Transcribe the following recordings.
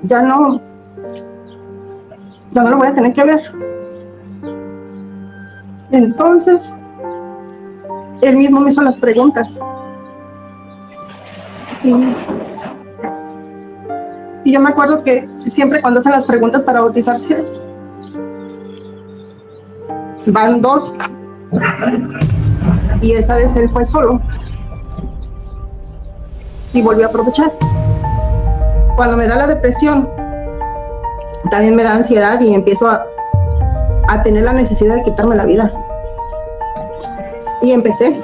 ya no lo voy a tener que ver. Entonces, él mismo me hizo las preguntas. Y yo me acuerdo que siempre cuando hacen las preguntas para bautizarse, van dos. Y esa vez él fue solo. Y volvió a aprovechar. Cuando me da la depresión, también me da ansiedad y empiezo a tener la necesidad de quitarme la vida. Y empecé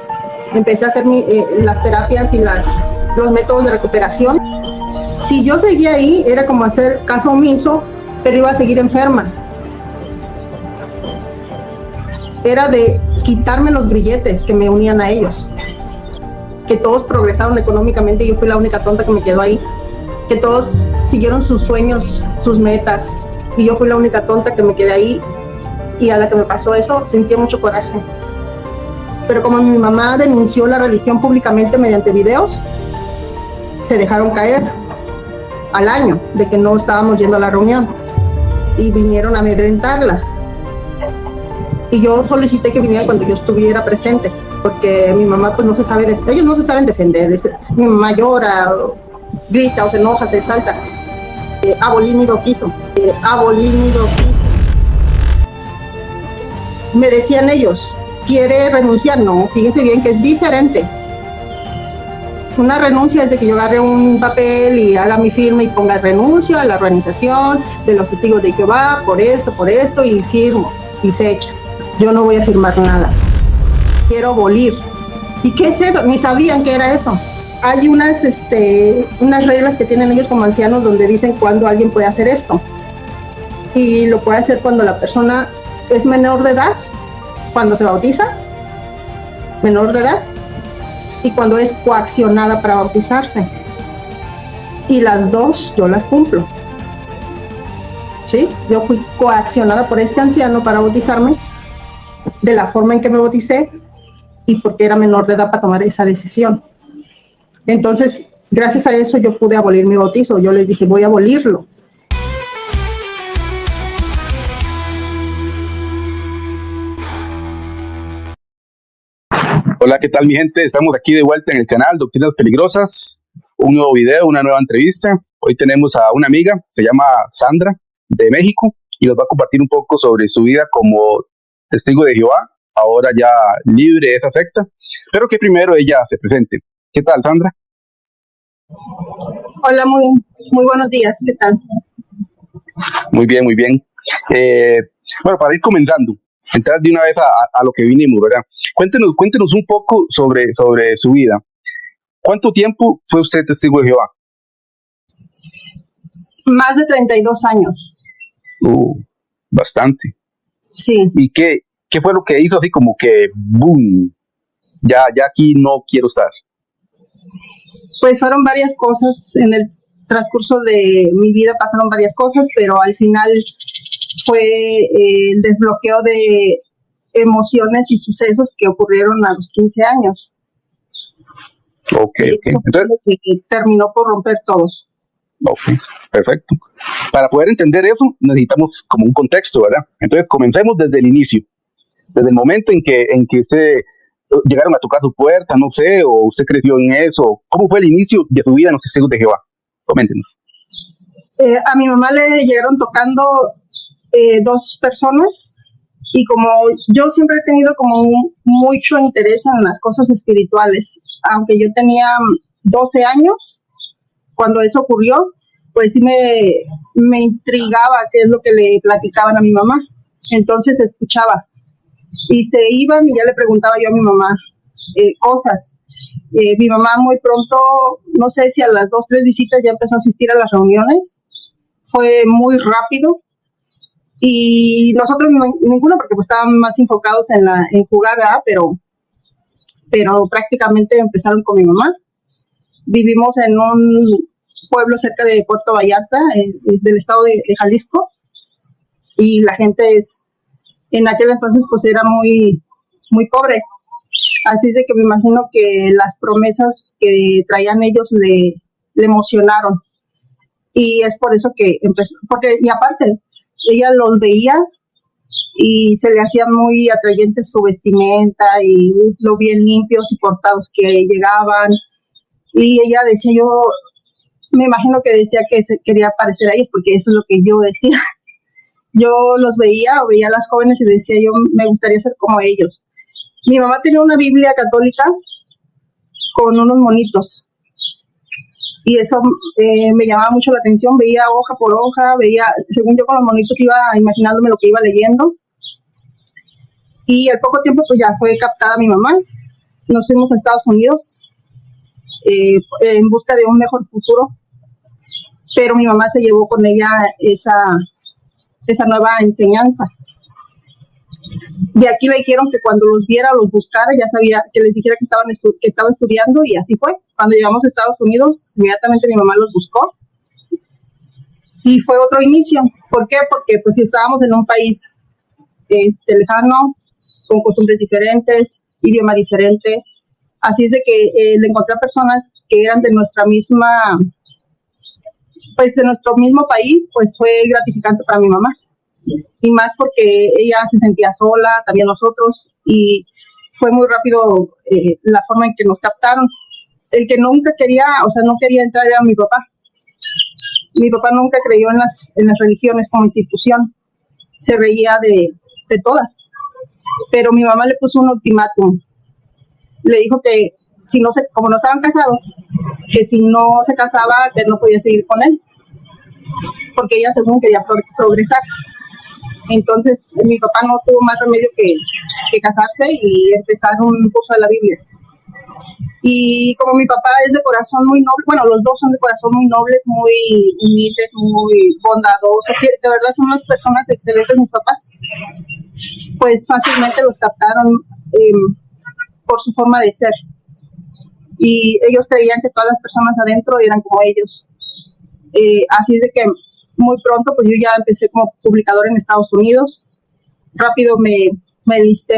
a hacer las terapias y los métodos de recuperación. Si yo seguía ahí, era como hacer caso omiso, pero iba a seguir enferma. Era de quitarme los grilletes que me unían a ellos. Que todos progresaron económicamente y yo fui la única tonta que me quedó ahí. Que todos siguieron sus sueños, sus metas, y yo fui la única tonta que me quedé ahí. Y a la que me pasó eso, sentí mucho coraje. Pero como mi mamá denunció la religión públicamente mediante videos, se dejaron caer al año de que no estábamos yendo a la reunión y vinieron a amedrentarla. Y yo solicité que vinieran cuando yo estuviera presente, porque mi mamá pues no se sabe, ellos no se saben defender. Mi mamá llora, grita o se enoja, se exalta. Abolir mi bautizo, abolir mi bautizo. Me decían ellos, ¿quiere renunciar? No, fíjese bien que es diferente. Una renuncia es de que yo agarre un papel y haga mi firma y ponga renuncio a la organización de los testigos de Jehová por esto y firmo y fecha. Yo no voy a firmar nada. Quiero abolir. ¿Y qué es eso? Ni sabían qué era eso. Hay unas reglas que tienen ellos como ancianos donde dicen cuándo alguien puede hacer esto. Y lo puede hacer cuando la persona es menor de edad, cuando se bautiza, menor de edad, y cuando es coaccionada para bautizarse. Y las dos yo las cumplo. ¿Sí? Yo fui coaccionada por este anciano para bautizarme, de la forma en que me bauticé, y porque era menor de edad para tomar esa decisión. Entonces, gracias a eso yo pude abolir mi bautizo. Yo les dije, voy a abolirlo. Hola, ¿qué tal mi gente? Estamos aquí de vuelta en el canal Doctrinas Peligrosas, un nuevo video, una nueva entrevista. Hoy tenemos a una amiga, se llama Sandra, de México, y nos va a compartir un poco sobre su vida como testigo de Jehová, ahora ya libre de esa secta, pero que primero ella se presente. ¿Qué tal, Sandra? Hola, muy buenos días, ¿qué tal? Muy bien, muy bien. Bueno, para ir comenzando, entrar de una vez a lo que vinimos, ¿verdad? Cuéntenos un poco sobre su vida. ¿Cuánto tiempo fue usted testigo de Jehová? Más de 32 años. Bastante. Sí. ¿Y qué fue lo que hizo así como que, boom, ya aquí no quiero estar? Pues fueron varias cosas. En el transcurso de mi vida pasaron varias cosas, pero al final fue el desbloqueo de emociones y sucesos que ocurrieron a los 15 años. Ok. Entonces, que terminó por romper todo. Ok, perfecto. Para poder entender eso, necesitamos como un contexto, ¿verdad? Entonces, comencemos desde el inicio. Desde el momento en que usted llegaron a tocar su puerta, no sé, o usted creció en eso. ¿Cómo fue el inicio de su vida en los testigos de Jehová? Coméntenos. A mi mamá le llegaron tocando dos personas, y como yo siempre he tenido como mucho interés en las cosas espirituales, aunque yo tenía 12 años cuando eso ocurrió, pues sí me intrigaba qué es lo que le platicaban a mi mamá. Entonces escuchaba y se iban y ya le preguntaba yo a mi mamá cosas. Mi mamá muy pronto, no sé si a las 2-3 visitas ya empezó a asistir a las reuniones. Fue muy rápido. Y nosotros ninguno, porque pues estaban más enfocados en jugar, ¿verdad? Pero prácticamente empezaron con mi mamá. Vivimos en un pueblo cerca de Puerto Vallarta, del estado de Jalisco, y la gente en aquel entonces pues era muy, muy pobre. Así es de que me imagino que las promesas que traían ellos le emocionaron. Y es por eso que empezó, porque, y aparte, ella los veía y se le hacía muy atrayente su vestimenta y lo bien limpios y portados que llegaban. Y ella decía, yo me imagino que decía que se quería parecer a ellos, porque eso es lo que yo decía. Yo los veía o veía a las jóvenes y decía, yo me gustaría ser como ellos. Mi mamá tenía una Biblia católica con unos monitos y eso me llamaba mucho la atención. Veía hoja por hoja, veía, según yo con los monitos iba imaginándome lo que iba leyendo, y al poco tiempo pues ya fue captada mi mamá. Nos fuimos a Estados Unidos en busca de un mejor futuro, pero mi mamá se llevó con ella esa nueva enseñanza. De aquí le dijeron que cuando los viera o los buscara, ya sabía, que les dijera que estaba estudiando, y así fue. Cuando llegamos a Estados Unidos, inmediatamente mi mamá los buscó y fue otro inicio. ¿Por qué? Porque pues estábamos en un país lejano, con costumbres diferentes, idioma diferente. Así es de que le encontré a personas que eran de nuestra misma, pues de nuestro mismo país, pues fue gratificante para mi mamá. Y más porque ella se sentía sola, también nosotros, y fue muy rápido la forma en que nos captaron. El que nunca quería, o sea, no quería entrar era mi papá. Mi papá nunca creyó en las religiones como institución, se reía de todas, pero mi mamá le puso un ultimátum. Le dijo que si no como no estaban casados, que si no se casaba, que no podía seguir con él, porque ella según quería progresar. Entonces mi papá no tuvo más remedio que casarse y empezar un curso de la Biblia. Y como mi papá es de corazón muy noble, bueno, los dos son de corazón muy nobles, muy humildes, muy bondadosos, que de verdad son unas personas excelentes mis papás, pues fácilmente los captaron por su forma de ser. Y ellos creían que todas las personas adentro eran como ellos. Así es de que muy pronto pues yo ya empecé como publicadora en Estados Unidos. Rápido me listé,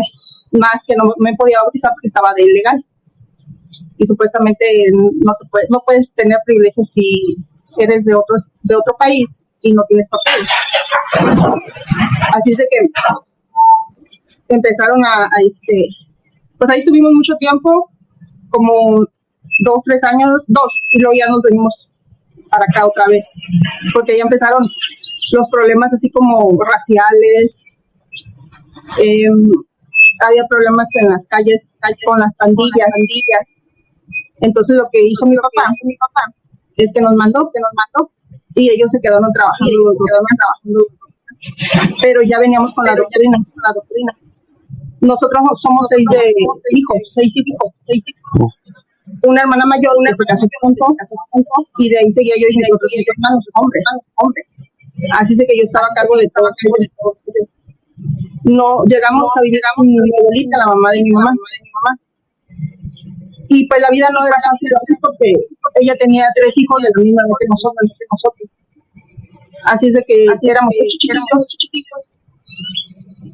más que no me podía bautizar porque estaba de ilegal. Y supuestamente no puedes tener privilegios si eres de otro país y no tienes papeles. Así es de que empezaron pues ahí estuvimos mucho tiempo, como 2-3 años, y luego ya nos venimos para acá otra vez, porque ya empezaron los problemas así como raciales. Había problemas en las calles con las pandillas. Entonces lo que hizo mi papá es que nos mandó, y ellos se quedaron trabajando. Pero ya veníamos con la doctrina. Nosotros somos 6 hijos. Una hermana mayor, una se casó junto, y de ahí seguía yo y mis otros 7 hermanos, hombres. Así es que yo estaba a cargo de todos. No llegamos a vivir con mi abuelita, la mamá de mi mamá. Y pues la vida no era fácil porque ella tenía 3 hijos de la misma edad que nosotros. Así es de que éramos chiquitos.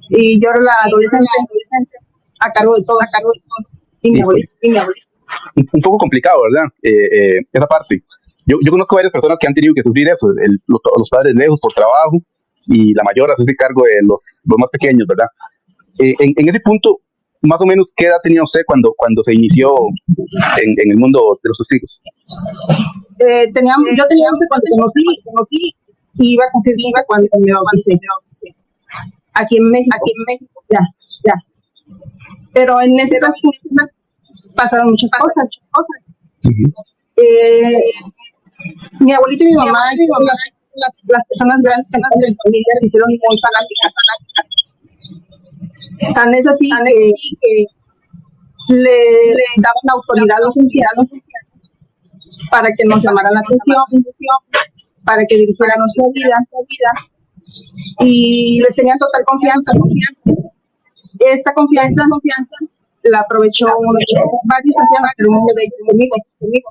Y yo era la adolescente a cargo de todos. Y mi abuelita. Un poco complicado, ¿verdad? Esa parte. Yo conozco varias personas que han tenido que sufrir eso, los padres lejos por trabajo, y la mayor hace cargo de los más pequeños, ¿verdad? En ese punto, más o menos, ¿qué edad tenía usted cuando se inició en el mundo de los testigos? Yo tenía 11 cuando conocí, y iba a cumplir 15 cuando me bauticé. Aquí en México, ya. Pero en ese caso pasaron muchas cosas. Mi abuelita y mi mamá y las personas grandes que están en la familia se hicieron muy fanáticas. Tan es así que le daban autoridad a los ancianos para que nos llamaran la atención, para que dirigieran nuestra vida, y les tenían total confianza. Esta confianza la aprovechó varios ancianos, pero uno de ellos conmigo.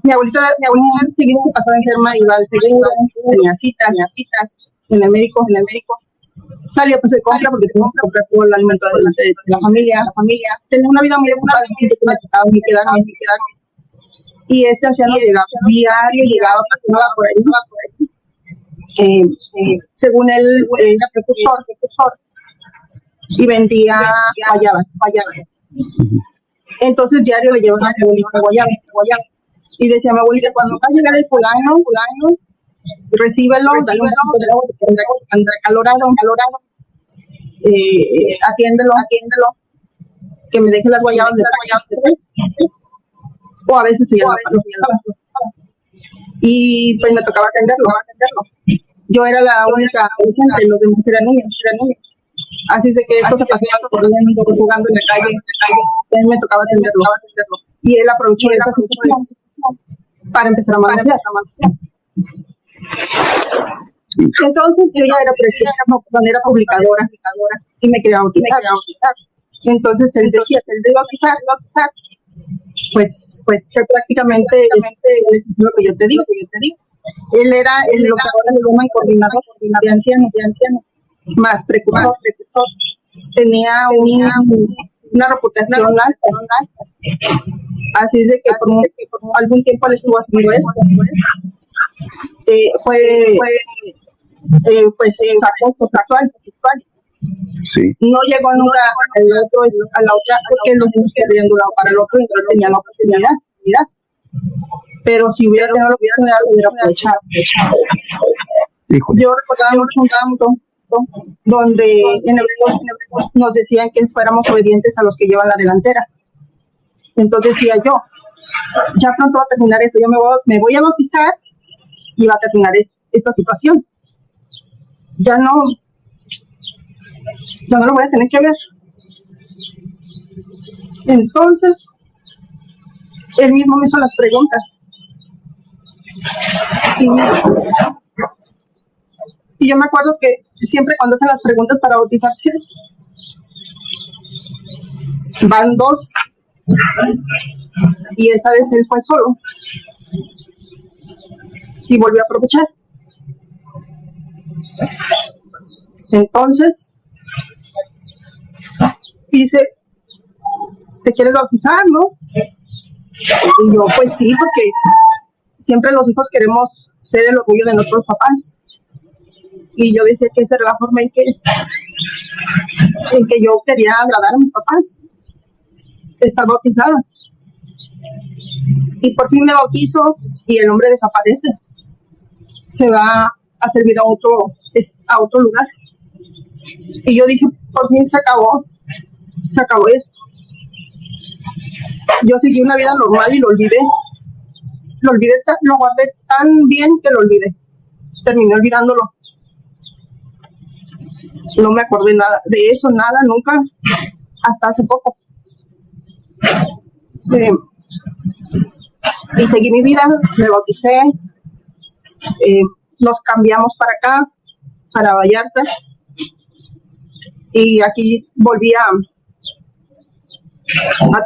Mi abuelita seguía pasaba enferma, iba al seguro, tenía citas en el médico. Salía pues de compra porque tengo que comprar todo el alimento de la familia. Tenía una vida muy ocupada, siempre me pasaba mi quedarme. Y este anciano llegaba diario, pasaba por ahí. Según él, era precursor, y vendía guayabas. Entonces diario le llevaban a mi abuelita guayabas. Y decía mi abuelita, cuando va a llegar el fulano, recíbelo, dale un poco de andrá calorado, atiéndelo, que me deje las guayabas de o a veces se llevaba. Y pues me tocaba atenderlo. Yo era la única adolescente, los demás eran niños. Así es de que esto se pasaba corriendo, jugando en la calle. Él me tocaba atenderlo. Y él aprovechó esa situación para empezar a manosear. Entonces yo ya era preciosa, era publicadora y me quería bautizar. Entonces él decía, él de bautizar, pues que prácticamente es lo que yo te digo. Él era lo que ahora le llaman coordinador de ancianos, más precursor. Tenía una reputación alta. Así es de que por algún tiempo él estuvo haciendo esto. Pues acoso sexual. Sí. No llegó nunca a la otra, porque los niños querían de un lado para el otro y no tenían la oportunidad. Pero si hubiera tenido la oportunidad, lo hubiera aprovechado. Yo recordaba mucho un canto donde en el nos decían que fuéramos obedientes a los que llevan la delantera. Entonces decía yo, ya pronto va a terminar esto, yo me voy a bautizar y va a terminar esta situación. Ya no lo voy a tener que ver. Entonces, él mismo me hizo las preguntas. Y yo me acuerdo que siempre cuando hacen las preguntas para bautizarse, van dos. Y esa vez él fue solo. Y volvió a aprovechar. Entonces, dice, ¿te quieres bautizar, no? Y yo, pues sí, porque siempre los hijos queremos ser el orgullo de nuestros papás. Y yo decía que esa era la forma en que yo quería agradar a mis papás, estar bautizada. Y por fin me bautizo y el hombre desaparece. Se va a servir a otro lugar. Y yo dije, por fin se acabó esto. Yo seguí una vida normal y lo olvidé. Lo guardé tan bien que lo olvidé. Terminé olvidándolo. No me acordé nada de eso, nada, nunca, hasta hace poco. Y seguí mi vida, me bauticé, nos cambiamos para acá, para Vallarta, y aquí volví a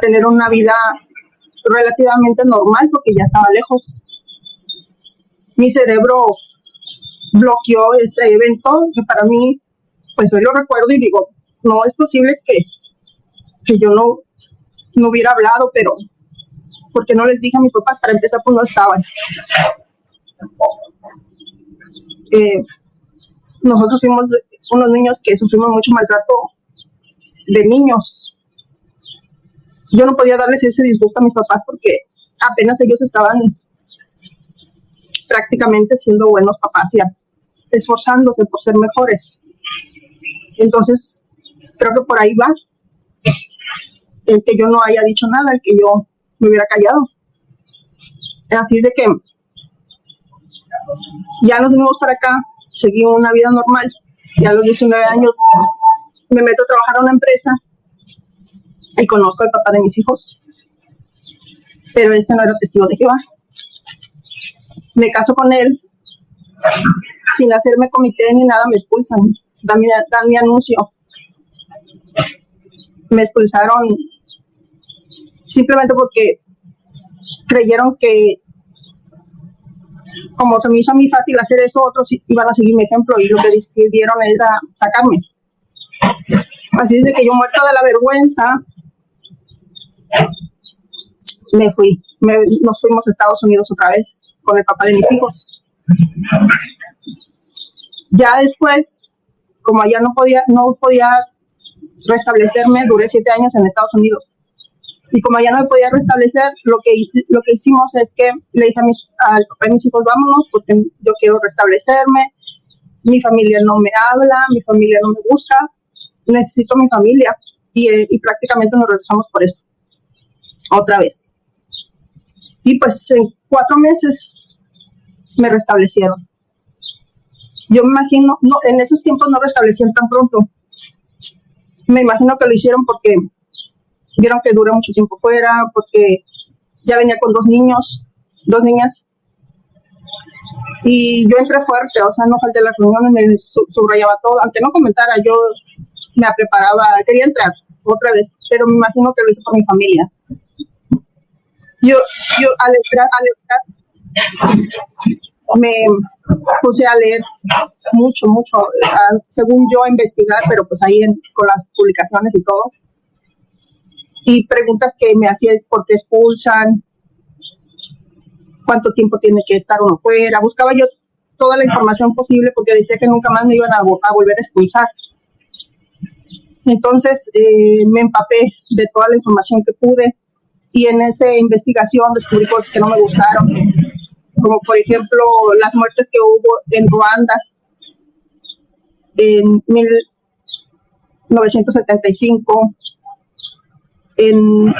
tener una vida relativamente normal porque ya estaba lejos. Mi cerebro bloqueó ese evento que para mí, pues hoy lo recuerdo y digo, no es posible que yo no hubiera hablado, pero porque no les dije a mis papás, para empezar pues no estaban. Nosotros fuimos unos niños que sufrimos mucho maltrato de niños. Yo no podía darles ese disgusto a mis papás porque apenas ellos estaban prácticamente siendo buenos papás y esforzándose por ser mejores. Entonces, creo que por ahí va el que yo no haya dicho nada, el que yo me hubiera callado. Así es de que ya nos vinimos para acá, seguí una vida normal. Ya a los 19 años me meto a trabajar a una empresa y conozco al papá de mis hijos. Pero este no era testigo de Jehová. Me caso con él, sin hacerme comité ni nada, me expulsan. Dan mi anuncio. Me expulsaron simplemente porque creyeron que como se me hizo a mí fácil hacer eso, otros iban a seguir mi ejemplo y lo que decidieron era sacarme. Así es de que yo, muerta de la vergüenza, nos fuimos a Estados Unidos otra vez con el papá de mis hijos. Ya después, como allá no podía restablecerme, duré 7 años en Estados Unidos. Y como ya no me podía restablecer, lo que hicimos es que le dije al papá de mis hijos, vámonos, porque yo quiero restablecerme. Mi familia no me habla, mi familia no me busca, necesito mi familia. Y prácticamente nos regresamos por eso, otra vez. Y pues en 4 meses me restablecieron. Yo me imagino, no, en esos tiempos no restablecían tan pronto. Me imagino que lo hicieron porque vieron que duré mucho tiempo fuera, porque ya venía con 2 niñas. Y yo entré fuerte, o sea, no falté a las reuniones, me subrayaba todo. Aunque no comentara, yo me preparaba, quería entrar otra vez, pero me imagino que lo hice por mi familia. Yo al entrar, me puse a leer mucho, según yo, a investigar, pero pues ahí con las publicaciones y todo. Y preguntas que me hacía es por qué expulsan, cuánto tiempo tiene que estar uno fuera. Buscaba yo toda la información posible porque decía que nunca más me iban a volver a expulsar. Entonces me empapé de toda la información que pude y en esa investigación descubrí cosas que no me gustaron, como por ejemplo las muertes que hubo en Ruanda en 1975, en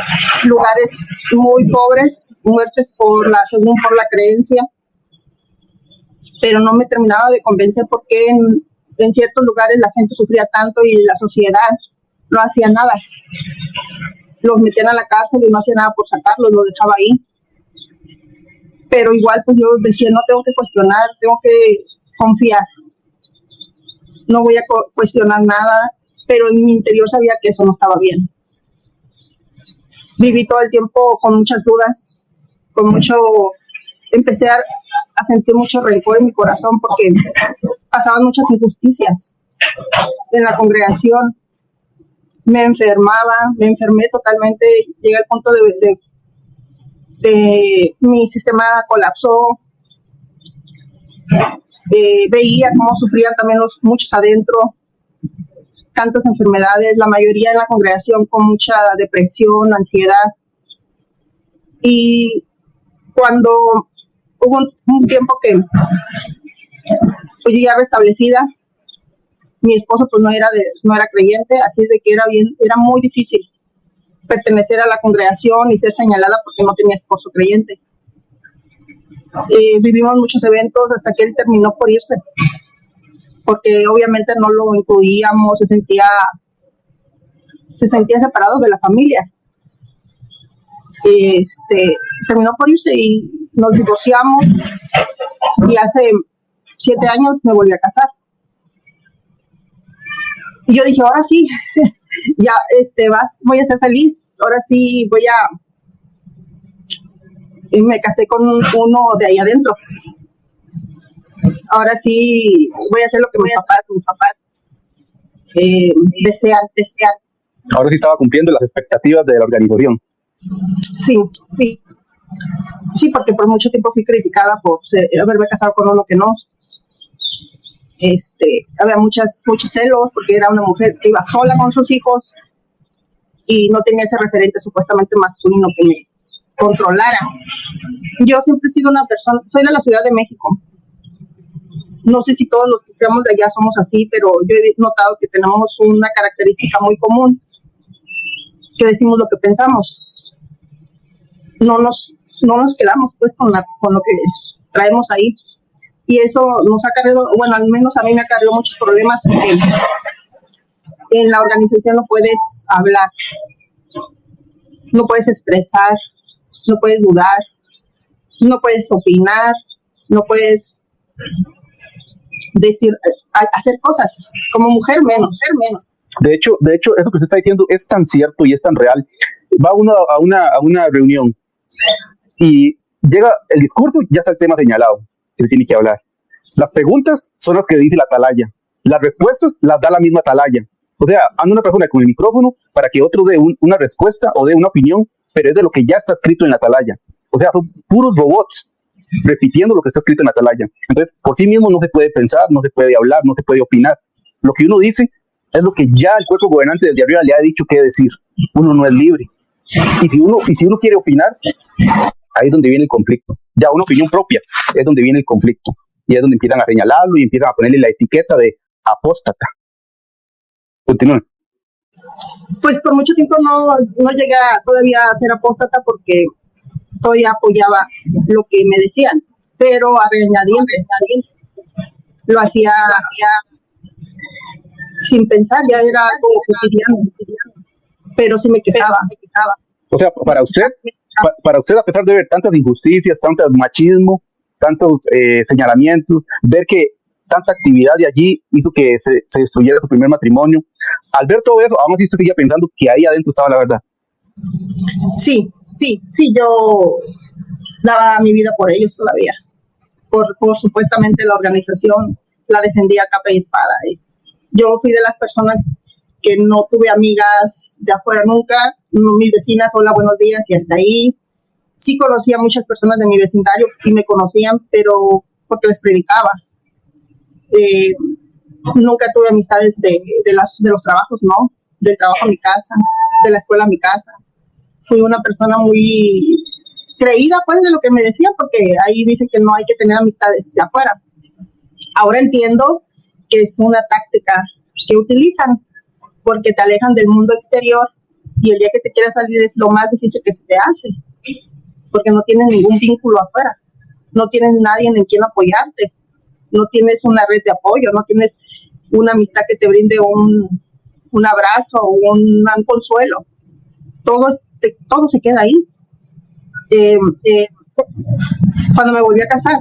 lugares muy pobres, muertes según por la creencia, pero no me terminaba de convencer porque en ciertos lugares la gente sufría tanto y la sociedad no hacía nada. Los metían a la cárcel y no hacía nada por sacarlos, los dejaba ahí. Pero igual pues yo decía, no tengo que cuestionar, tengo que confiar. No voy a cuestionar nada, pero en mi interior sabía que eso no estaba bien. Viví todo el tiempo con muchas dudas, empecé a sentir mucho rencor en mi corazón porque pasaban muchas injusticias en la congregación. Me enfermé totalmente, llegué al punto de mi sistema colapsó. Veía cómo sufrían también muchos adentro, tantas enfermedades, la mayoría en la congregación con mucha depresión, ansiedad. Y cuando hubo un tiempo que pues ya restablecida, mi esposo pues no era creyente, así de que era muy difícil pertenecer a la congregación y ser señalada porque no tenía esposo creyente. Vivimos muchos eventos hasta que él terminó por irse, porque obviamente no lo incluíamos, se sentía separado de la familia. Terminó por irse y nos divorciamos y hace 7 años me volví a casar. Y yo dije, ahora sí, ya voy a ser feliz, ahora sí y me casé con uno de ahí adentro. Ahora sí voy a hacer lo que mis papás desean. Ahora sí estaba cumpliendo las expectativas de la organización. Sí, porque por mucho tiempo fui criticada por haberme casado con uno que no. Había muchos celos porque era una mujer que iba sola con sus hijos y no tenía ese referente supuestamente masculino que me controlara. Yo siempre he sido una persona, soy de la Ciudad de México. No sé si todos los que seamos de allá somos así, pero yo he notado que tenemos una característica muy común, que decimos lo que pensamos. No nos quedamos pues con lo que traemos ahí. Y eso nos ha acarreado, bueno, al menos a mí me acarreó muchos problemas porque en la organización no puedes hablar, no puedes expresar, no puedes dudar, no puedes opinar, no puedes hacer cosas. Como mujer menos. De hecho, eso que usted está diciendo es tan cierto y es tan real. Va uno a una reunión y llega el discurso, ya está el tema señalado, se tiene que hablar. Las preguntas son las que dice la atalaya, las respuestas las da la misma atalaya. O sea, anda una persona con el micrófono para que otro dé una respuesta o dé una opinión, pero es de lo que ya está escrito en la atalaya. O sea, son puros robots repitiendo lo que está escrito en la atalaya. Entonces, por sí mismo no se puede pensar, no se puede hablar, no se puede opinar. Lo que uno dice es lo que ya el cuerpo gobernante desde arriba le ha dicho que decir. Uno no es libre. Y si uno quiere opinar, ahí es donde viene el conflicto. Ya una opinión propia es donde viene el conflicto. Y es donde empiezan a señalarlo y empiezan a ponerle la etiqueta de apóstata. Continúen. Pues por mucho tiempo no llegué todavía a ser apóstata porque todavía apoyaba lo que me decían, pero a regañadientes lo hacía sin pensar, ya era algo cotidiano, pero sí me quejaba. O sea, para usted, a pesar de ver tantas injusticias, tanto machismo, tantos señalamientos, ver que tanta actividad de allí hizo que se destruyera su primer matrimonio, al ver todo eso, aún así usted seguía pensando que ahí adentro estaba la verdad. Sí, yo daba mi vida por ellos todavía, por supuestamente la organización, la defendía a capa y espada. Yo fui de las personas que no tuve amigas de afuera nunca, mis vecinas, hola, buenos días, y hasta ahí. Sí conocí a muchas personas de mi vecindario y me conocían, pero porque les predicaba. Nunca tuve amistades de los trabajos, no, del trabajo a mi casa, de la escuela a mi casa. Fui una persona muy creída, pues, de lo que me decían, porque ahí dicen que no hay que tener amistades de afuera. Ahora entiendo que es una táctica que utilizan porque te alejan del mundo exterior y el día que te quieras salir es lo más difícil que se te hace, porque no tienes ningún vínculo afuera, no tienes nadie en quien apoyarte, no tienes una red de apoyo, no tienes una amistad que te brinde un abrazo, un consuelo. Todo se queda ahí. Cuando me volví a casar,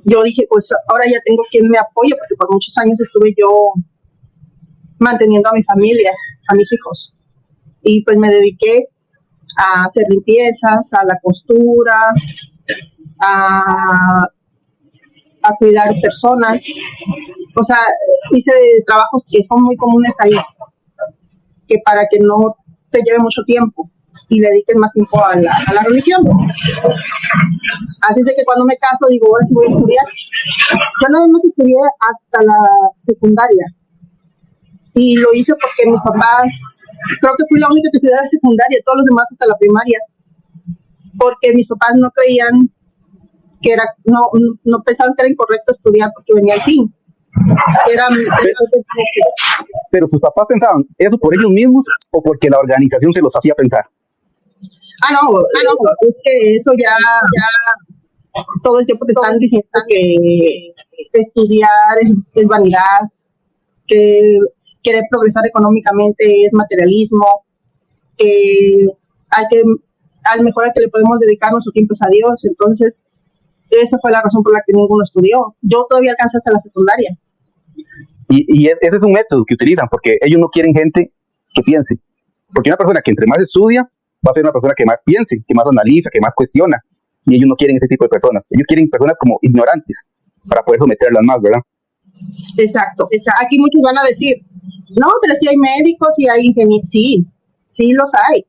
yo dije, pues ahora ya tengo quien me apoye, porque por muchos años estuve yo manteniendo a mi familia, a mis hijos. Y pues me dediqué a hacer limpiezas, a la costura, a cuidar personas. O sea, hice trabajos que son muy comunes ahí, que para que no te lleve mucho tiempo y le dediques más tiempo a la religión. Así es de que cuando me caso digo, ahora sí voy a estudiar. Yo nada más estudié hasta la secundaria y lo hice porque mis papás, creo que fui la única que estudié la secundaria, todos los demás hasta la primaria, porque mis papás no creían que era, no pensaban que era incorrecto estudiar porque venía al fin. Pero sus papás pensaban eso por ellos mismos o porque la organización se los hacía pensar. No, es que eso ya todo el tiempo te están diciendo que estudiar es vanidad, que querer progresar económicamente es materialismo, que al mejor al que le podemos dedicar nuestro tiempo es a Dios. Entonces, esa fue la razón por la que ninguno estudió. Yo todavía alcancé hasta la secundaria. Y ese es un método que utilizan, porque ellos no quieren gente que piense. Porque una persona que entre más estudia, va a ser una persona que más piense, que más analiza, que más cuestiona. Y ellos no quieren ese tipo de personas. Ellos quieren personas como ignorantes, para poder someterlas más, ¿verdad? Exacto. Aquí muchos van a decir, no, pero si hay médicos y hay ingenieros. Sí los hay.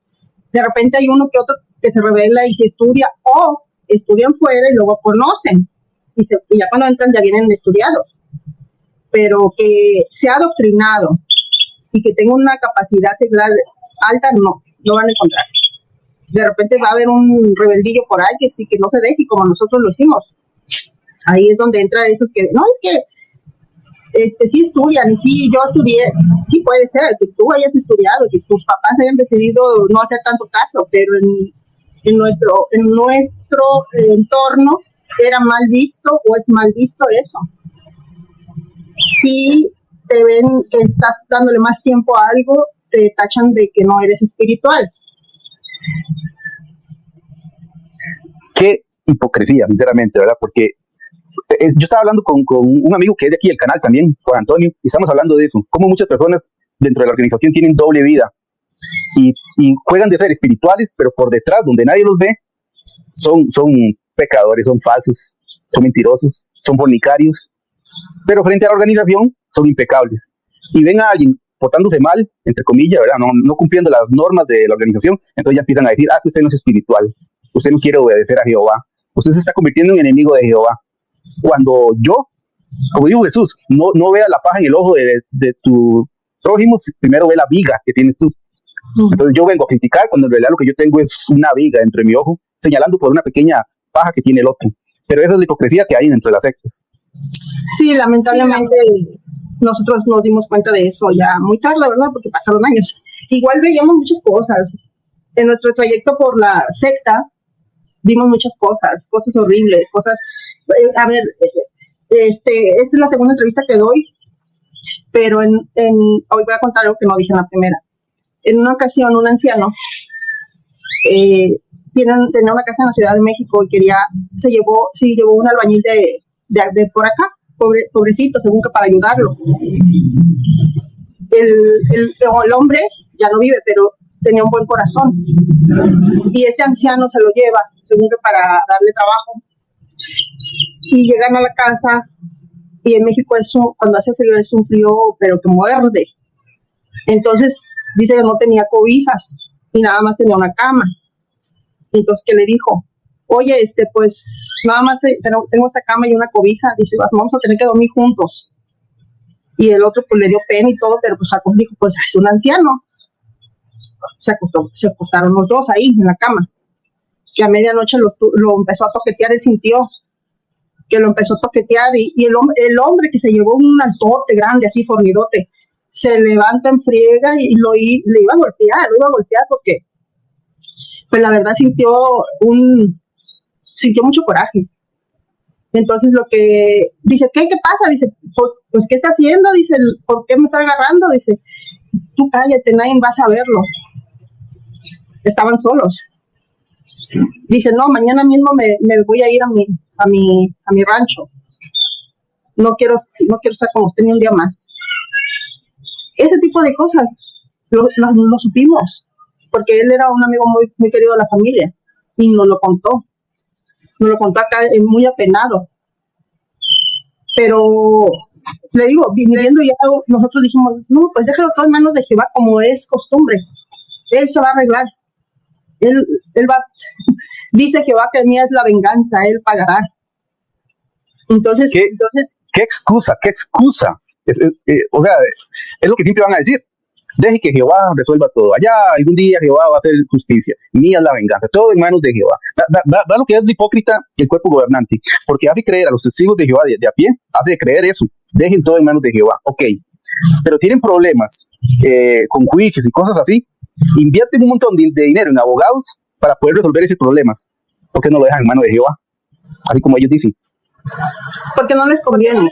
De repente hay uno que otro que se revela y se estudia, o estudian fuera y luego conocen. Y ya cuando entran ya vienen estudiados. Pero que sea adoctrinado y que tenga una capacidad seglar alta, no van a encontrar. De repente va a haber un rebeldillo por ahí que sí, que no se deje, como nosotros lo hicimos. Ahí es donde entra esos que, no, es que sí estudian, sí, yo estudié. Sí, puede ser que tú hayas estudiado, que tus papás hayan decidido no hacer tanto caso, pero en nuestro entorno era mal visto o es mal visto eso. Si te ven que estás dándole más tiempo a algo, te tachan de que no eres espiritual. Qué hipocresía, sinceramente, ¿verdad? Porque yo estaba hablando con un amigo que es de aquí del canal también, Juan Antonio, y estamos hablando de eso, cómo muchas personas dentro de la organización tienen doble vida y juegan de ser espirituales, pero por detrás, donde nadie los ve, son pecadores, son falsos, son mentirosos, son fornicarios, pero frente a la organización son impecables. Y ven a alguien portándose mal, entre comillas, ¿verdad? No cumpliendo las normas de la organización, entonces ya empiezan a decir, que usted no es espiritual, usted no quiere obedecer a Jehová, usted se está convirtiendo en enemigo de Jehová. Cuando yo, como dijo Jesús, no vea la paja en el ojo de tu prójimo, primero ve la viga que tienes tú. Entonces yo vengo a criticar cuando en realidad lo que yo tengo es una viga entre mi ojo, señalando por una pequeña paja que tiene el otro. Pero esa es la hipocresía que hay dentro de las sectas. Sí, lamentablemente nosotros nos dimos cuenta de eso ya muy tarde, ¿verdad? Porque pasaron años. Igual veíamos muchas cosas. En nuestro trayecto por la secta vimos muchas cosas horribles, cosas... a ver, esta es la segunda entrevista que doy, pero hoy voy a contar algo que no dije en la primera. En una ocasión, un anciano tenía una casa en la Ciudad de México y se llevó un albañil de por acá, pobrecito, según que para ayudarlo. El hombre ya no vive, pero tenía un buen corazón. Y este anciano se lo lleva, según que para darle trabajo. Y llegan a la casa, y en México cuando hace frío es un frío, pero que muerde. Entonces dice que no tenía cobijas y nada más tenía una cama. Entonces, ¿qué le dijo? Oye, pues nada más tengo esta cama y una cobija. Dice, vamos a tener que dormir juntos. Y el otro pues le dio pena y todo, pero pues dijo, pues es un anciano. Se acostaron los dos ahí en la cama. Que a medianoche lo empezó a toquetear, él sintió que lo empezó a toquetear y el hombre que se llevó un altote grande, así fornidote, se levanta en friega y le iba a golpear porque pues la verdad sintió mucho coraje. Entonces lo que dice, ¿qué pasa? Dice, pues ¿qué está haciendo? Dice, ¿por qué me está agarrando? Dice, tú cállate, nadie va a saberlo. Estaban solos. Dice, no, mañana mismo me voy a ir a mi rancho. No quiero estar con usted ni un día más. Ese tipo de cosas lo supimos, porque él era un amigo muy, muy querido de la familia y nos lo contó acá muy apenado. Pero le digo, viniendo ya, nosotros dijimos, no, pues déjalo todo en manos de Jehová, como es costumbre. Él se va a arreglar. Él va, dice Jehová que mía es la venganza, él pagará. Entonces, ¿Qué excusa? O sea, es lo que siempre van a decir. Deje que Jehová resuelva todo. Allá algún día Jehová va a hacer justicia. Mía es la venganza. Todo en manos de Jehová. Va lo que es hipócrita el cuerpo gobernante. Porque hace creer a los testigos de Jehová de a pie, hace creer eso. Dejen todo en manos de Jehová. Ok. Pero tienen problemas con juicios y cosas así. Invierten un montón de dinero en abogados para poder resolver esos problemas. ¿Por qué no lo dejan en manos de Jehová? Así como ellos dicen. Porque no les conviene.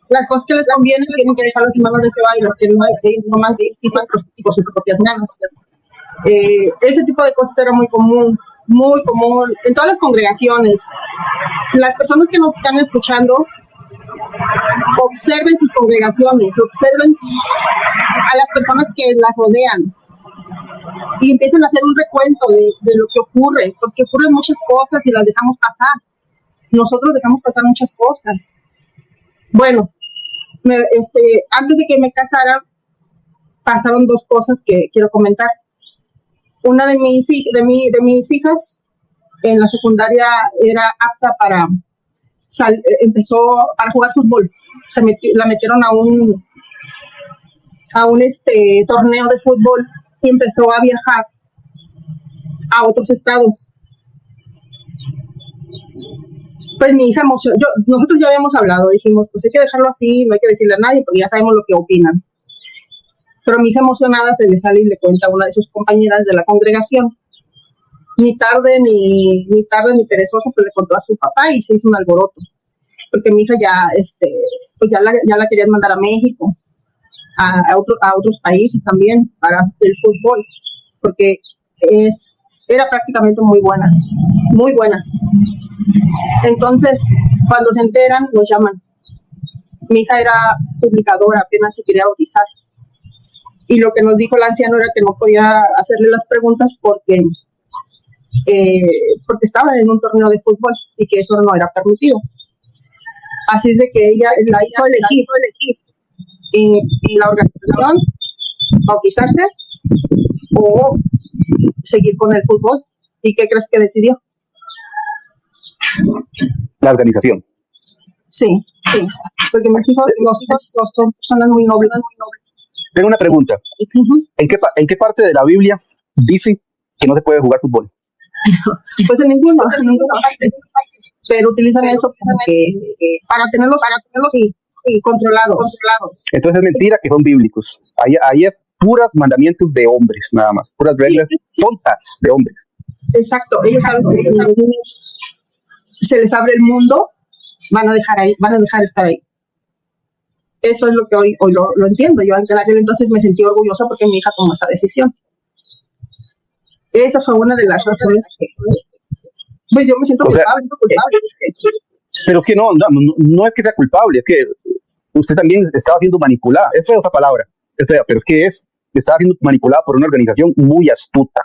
Las cosas que les convienen tienen que dejarlas en manos de Jehová y lo que nomás dicen por sus propias manos. Ese tipo de cosas era muy común en todas las congregaciones. Las personas que nos están escuchando, observen sus congregaciones, observen a las personas que las rodean y empiecen a hacer un recuento de lo que ocurre, porque ocurren muchas cosas y las dejamos pasar. Nosotros dejamos pasar muchas cosas. Bueno, antes de que me casara, pasaron dos cosas que quiero comentar. Una de mis hijas en la secundaria era apta empezó para jugar fútbol. La metieron a un torneo de fútbol y empezó a viajar a otros estados. Pues mi hija nosotros ya habíamos hablado, dijimos, pues hay que dejarlo así, no hay que decirle a nadie, porque ya sabemos lo que opinan. Pero mi hija emocionada se le sale y le cuenta a una de sus compañeras de la congregación. Ni tarde ni perezosa, pues le contó a su papá y se hizo un alboroto. Porque mi hija pues ya la querían mandar a México, a otros países también para el fútbol, porque era prácticamente muy buena, muy buena. Entonces, cuando se enteran, nos llaman. Mi hija era publicadora, apenas se quería bautizar. Y lo que nos dijo el anciano era que no podía hacerle las preguntas porque estaba en un torneo de fútbol y que eso no era permitido. Así es de que ella la hizo elegir y la organización bautizarse o seguir con el fútbol. ¿Y qué crees que decidió? La organización. Sí, porque mis hijos son personas muy nobles. Tengo una pregunta. Uh-huh. ¿En qué parte de la Biblia dice que no se puede jugar fútbol? Pues en ninguna parte. Pero utilizan eso para tenerlos controlados. Entonces es mentira que son bíblicos. Ahí es puras mandamientos de hombres, nada más. Puras reglas tontas de hombres. Exacto. Ellos saben que a los niños se les abre el mundo, van a dejar estar ahí. Eso es lo que hoy lo entiendo. Yo en aquel entonces me sentí orgullosa porque mi hija tomó esa decisión. Esa fue una de las razones que pues yo me siento culpable. Pero es que no es que sea culpable, es que usted también estaba siendo manipulada. Es fea esa palabra, es fea, pero es que estaba siendo manipulada por una organización muy astuta,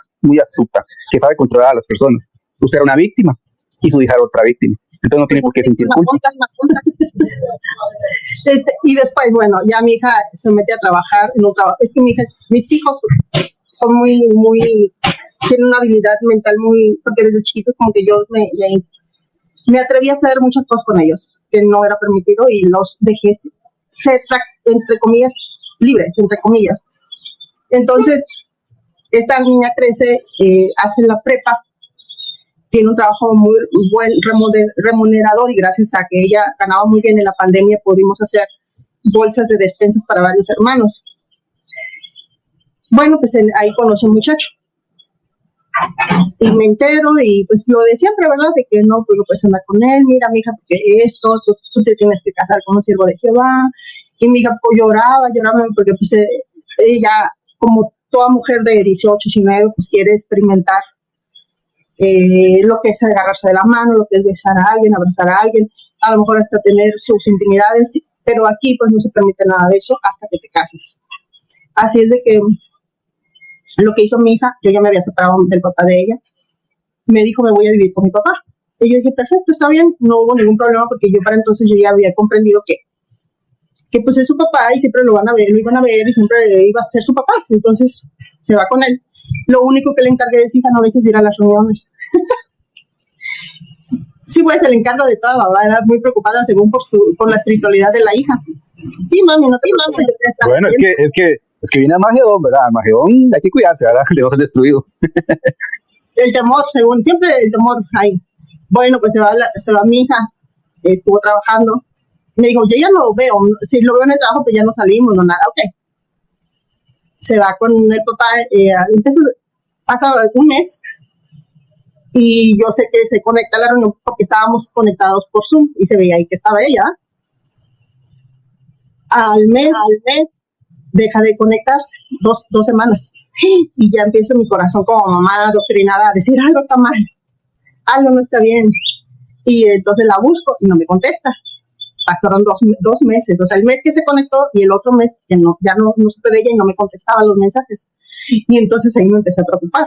que sabe controlar a las personas. Usted era una víctima y su hija era otra víctima. Entonces no tiene por qué sentir culpa. Y después, bueno, ya mi hija se mete a trabajar en un trabajo. Es que mis hijos son muy, tienen una habilidad mental muy, porque desde chiquitos como que yo me atreví a hacer muchas cosas con ellos, que no era permitido, y los dejé ser, entre comillas, libres, entre comillas. Entonces, esta niña crece, hace la prepa, tiene un trabajo muy buen, remunerador, y gracias a que ella ganaba muy bien en la pandemia, pudimos hacer bolsas de despensas para varios hermanos. Bueno, pues ahí conocí a un muchacho. Y me entero, y pues lo de siempre, ¿verdad? De que no, pues no puedes andar con él, mira, mija, porque tú te tienes que casar con un siervo de Jehová. Y mi hija pues, lloraba, porque pues ella, como toda mujer de 18, 19, pues quiere experimentar lo que es agarrarse de la mano, lo que es besar a alguien, abrazar a alguien, a lo mejor hasta tener sus intimidades, pero aquí pues no se permite nada de eso hasta que te cases. Así es de que lo que hizo mi hija, yo ya me había separado del papá de ella, me dijo, me voy a vivir con mi papá. Y yo dije, perfecto, está bien, no hubo ningún problema, porque yo para entonces yo ya había comprendido que pues es su papá y siempre lo iban a ver y siempre iba a ser su papá. Entonces se va con él. Lo único que le encargué es, hija, no dejes de ir a las reuniones. Sí, pues el encargo de toda mamá, era muy preocupada según por la espiritualidad de la hija. Sí, mami, no te preocupes. Bueno, es que viene Armagedón, ¿verdad? Armagedón hay que cuidarse, ¿verdad? De no ser destruido. El temor, según, siempre el temor ahí. Bueno, pues se va mi hija, estuvo trabajando. Me dijo, yo ya no lo veo, si lo veo en el trabajo, pues ya no salimos, no nada, ok. Se va con el papá, pasa un mes, y yo sé que se conecta a la reunión porque estábamos conectados por Zoom, y se veía ahí que estaba ella. Al mes deja de conectarse, dos semanas, y ya empieza mi corazón como mamá adoctrinada a decir, algo está mal, algo no está bien, y entonces la busco y no me contesta. Pasaron dos meses, o sea, el mes que se conectó y el otro mes que ya no supe de ella y no me contestaba los mensajes, y entonces ahí me empecé a preocupar.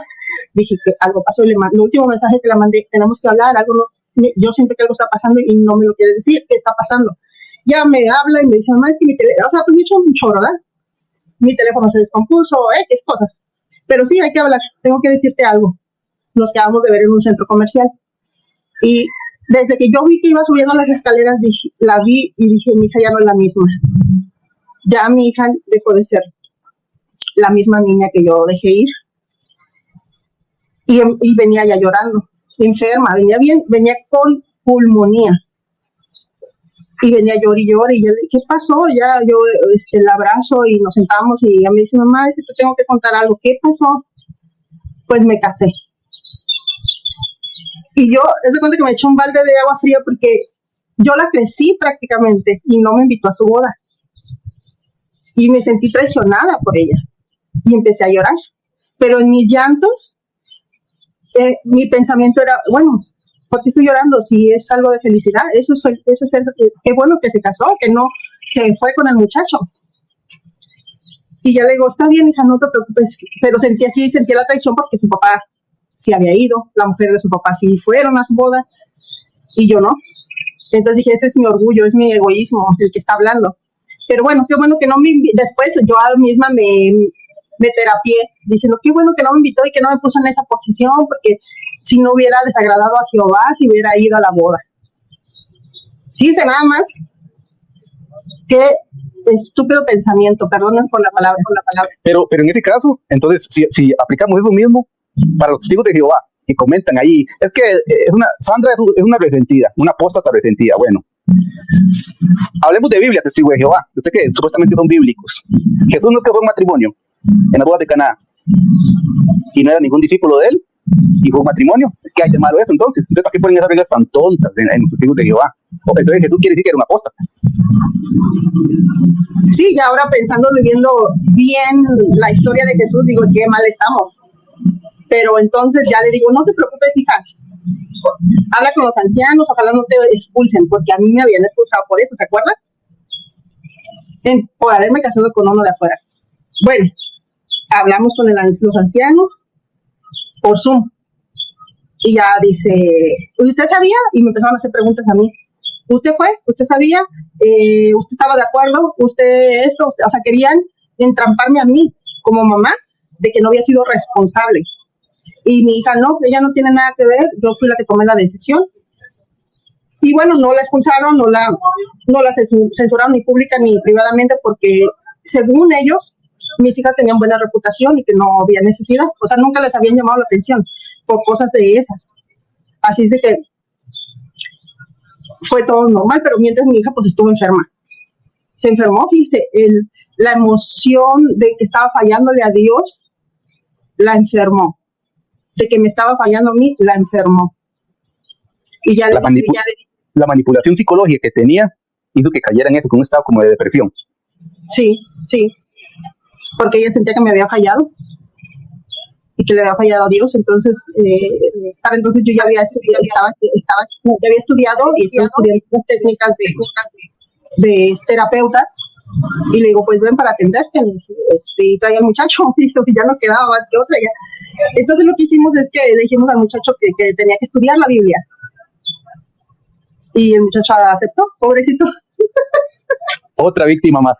Dije que algo pasó, el último mensaje que le mandé, tenemos que hablar, algo no, yo siento que algo está pasando y no me lo quiere decir, ¿qué está pasando? Ya me habla y me dice, mamá, es que mi teléfono, o sea, pues me he hecho un chorro, ¿verdad? Mi teléfono se descompuso, qué es cosa. Pero sí, hay que hablar, tengo que decirte algo. Nos quedamos de ver en un centro comercial. Y desde que yo vi que iba subiendo las escaleras, la vi y dije, mi hija ya no es la misma. Ya mi hija dejó de ser la misma niña que yo dejé ir. Y venía ya llorando, enferma, venía con pulmonía. Y venía llorando y yo le dije, ¿qué pasó? Ya yo la abrazo y nos sentamos y ella me dice, mamá, te tengo que contar algo. ¿Qué pasó? Pues me casé. Y yo, es de cuenta que me eché un balde de agua fría porque yo la crecí prácticamente y no me invitó a su boda. Y me sentí traicionada por ella. Y empecé a llorar. Pero en mis llantos, mi pensamiento era, bueno, ¿por qué estoy llorando? Si es algo de felicidad, eso es qué bueno que se casó, que no se fue con el muchacho. Y ya le digo, está bien, hija, no te preocupes. Pero sentía la traición porque su papá sí había ido, la mujer de su papá sí fueron a su boda, y yo no. Entonces dije, ese es mi orgullo, es mi egoísmo el que está hablando. Pero bueno, qué bueno que no me después yo misma me terapié, diciendo, qué bueno que no me invitó y que no me puso en esa posición, porque si no hubiera desagradado a Jehová, si hubiera ido a la boda. Fíjense nada más, qué estúpido pensamiento, perdonen por la palabra. Pero en ese caso, entonces, si aplicamos eso mismo para los testigos de Jehová, que comentan ahí, es que Sandra es una resentida, una apóstata resentida. Bueno, hablemos de Biblia, testigo de Jehová. Usted que supuestamente son bíblicos. Jesús no es que fue un matrimonio en la boda de Caná y no era ningún discípulo de él y fue un matrimonio. ¿Qué hay de malo eso entonces? Entonces, ¿para qué ponen esas reglas tan tontas en los testigos de Jehová? Entonces Jesús quiere decir que era un apóstata. Sí, ya ahora pensando, viviendo bien la historia de Jesús, digo, qué mal estamos. Pero entonces ya le digo, no te preocupes, hija, habla con los ancianos, ojalá no te expulsen, porque a mí me habían expulsado por eso, ¿se acuerdan? Por haberme casado con uno de afuera. Bueno, hablamos con los ancianos por Zoom. Y ya dice, ¿usted sabía? Y me empezaron a hacer preguntas a mí. ¿Usted fue? ¿Usted sabía? ¿Usted estaba de acuerdo? ¿Usted esto? O sea, querían entramparme a mí como mamá de que no había sido responsable. Y mi hija no, ella no tiene nada que ver, yo fui la que tomé la decisión. Y bueno, no la expulsaron, no la censuraron ni pública ni privadamente, porque según ellos, mis hijas tenían buena reputación y que no había necesidad. O sea, nunca les habían llamado la atención por cosas de esas. Así es de que fue todo normal, pero mientras mi hija pues estuvo enferma. Se enfermó, fíjese, la emoción de que estaba fallándole a Dios, la enfermó. De que me estaba fallando a mí, la enfermó. Y ya la manipulación psicológica que tenía hizo que cayera en eso, con un estado como de depresión. Sí, porque ella sentía que me había fallado y que le había fallado a Dios. Entonces, para entonces yo ya había estudiado y estaba estudiando las técnicas de terapeuta. Y le digo, pues ven para atenderte. Y traía al muchacho, y ya no quedaba más que otra. Ya. Entonces lo que hicimos es que le dijimos al muchacho que tenía que estudiar la Biblia. Y el muchacho aceptó, pobrecito. Otra víctima más.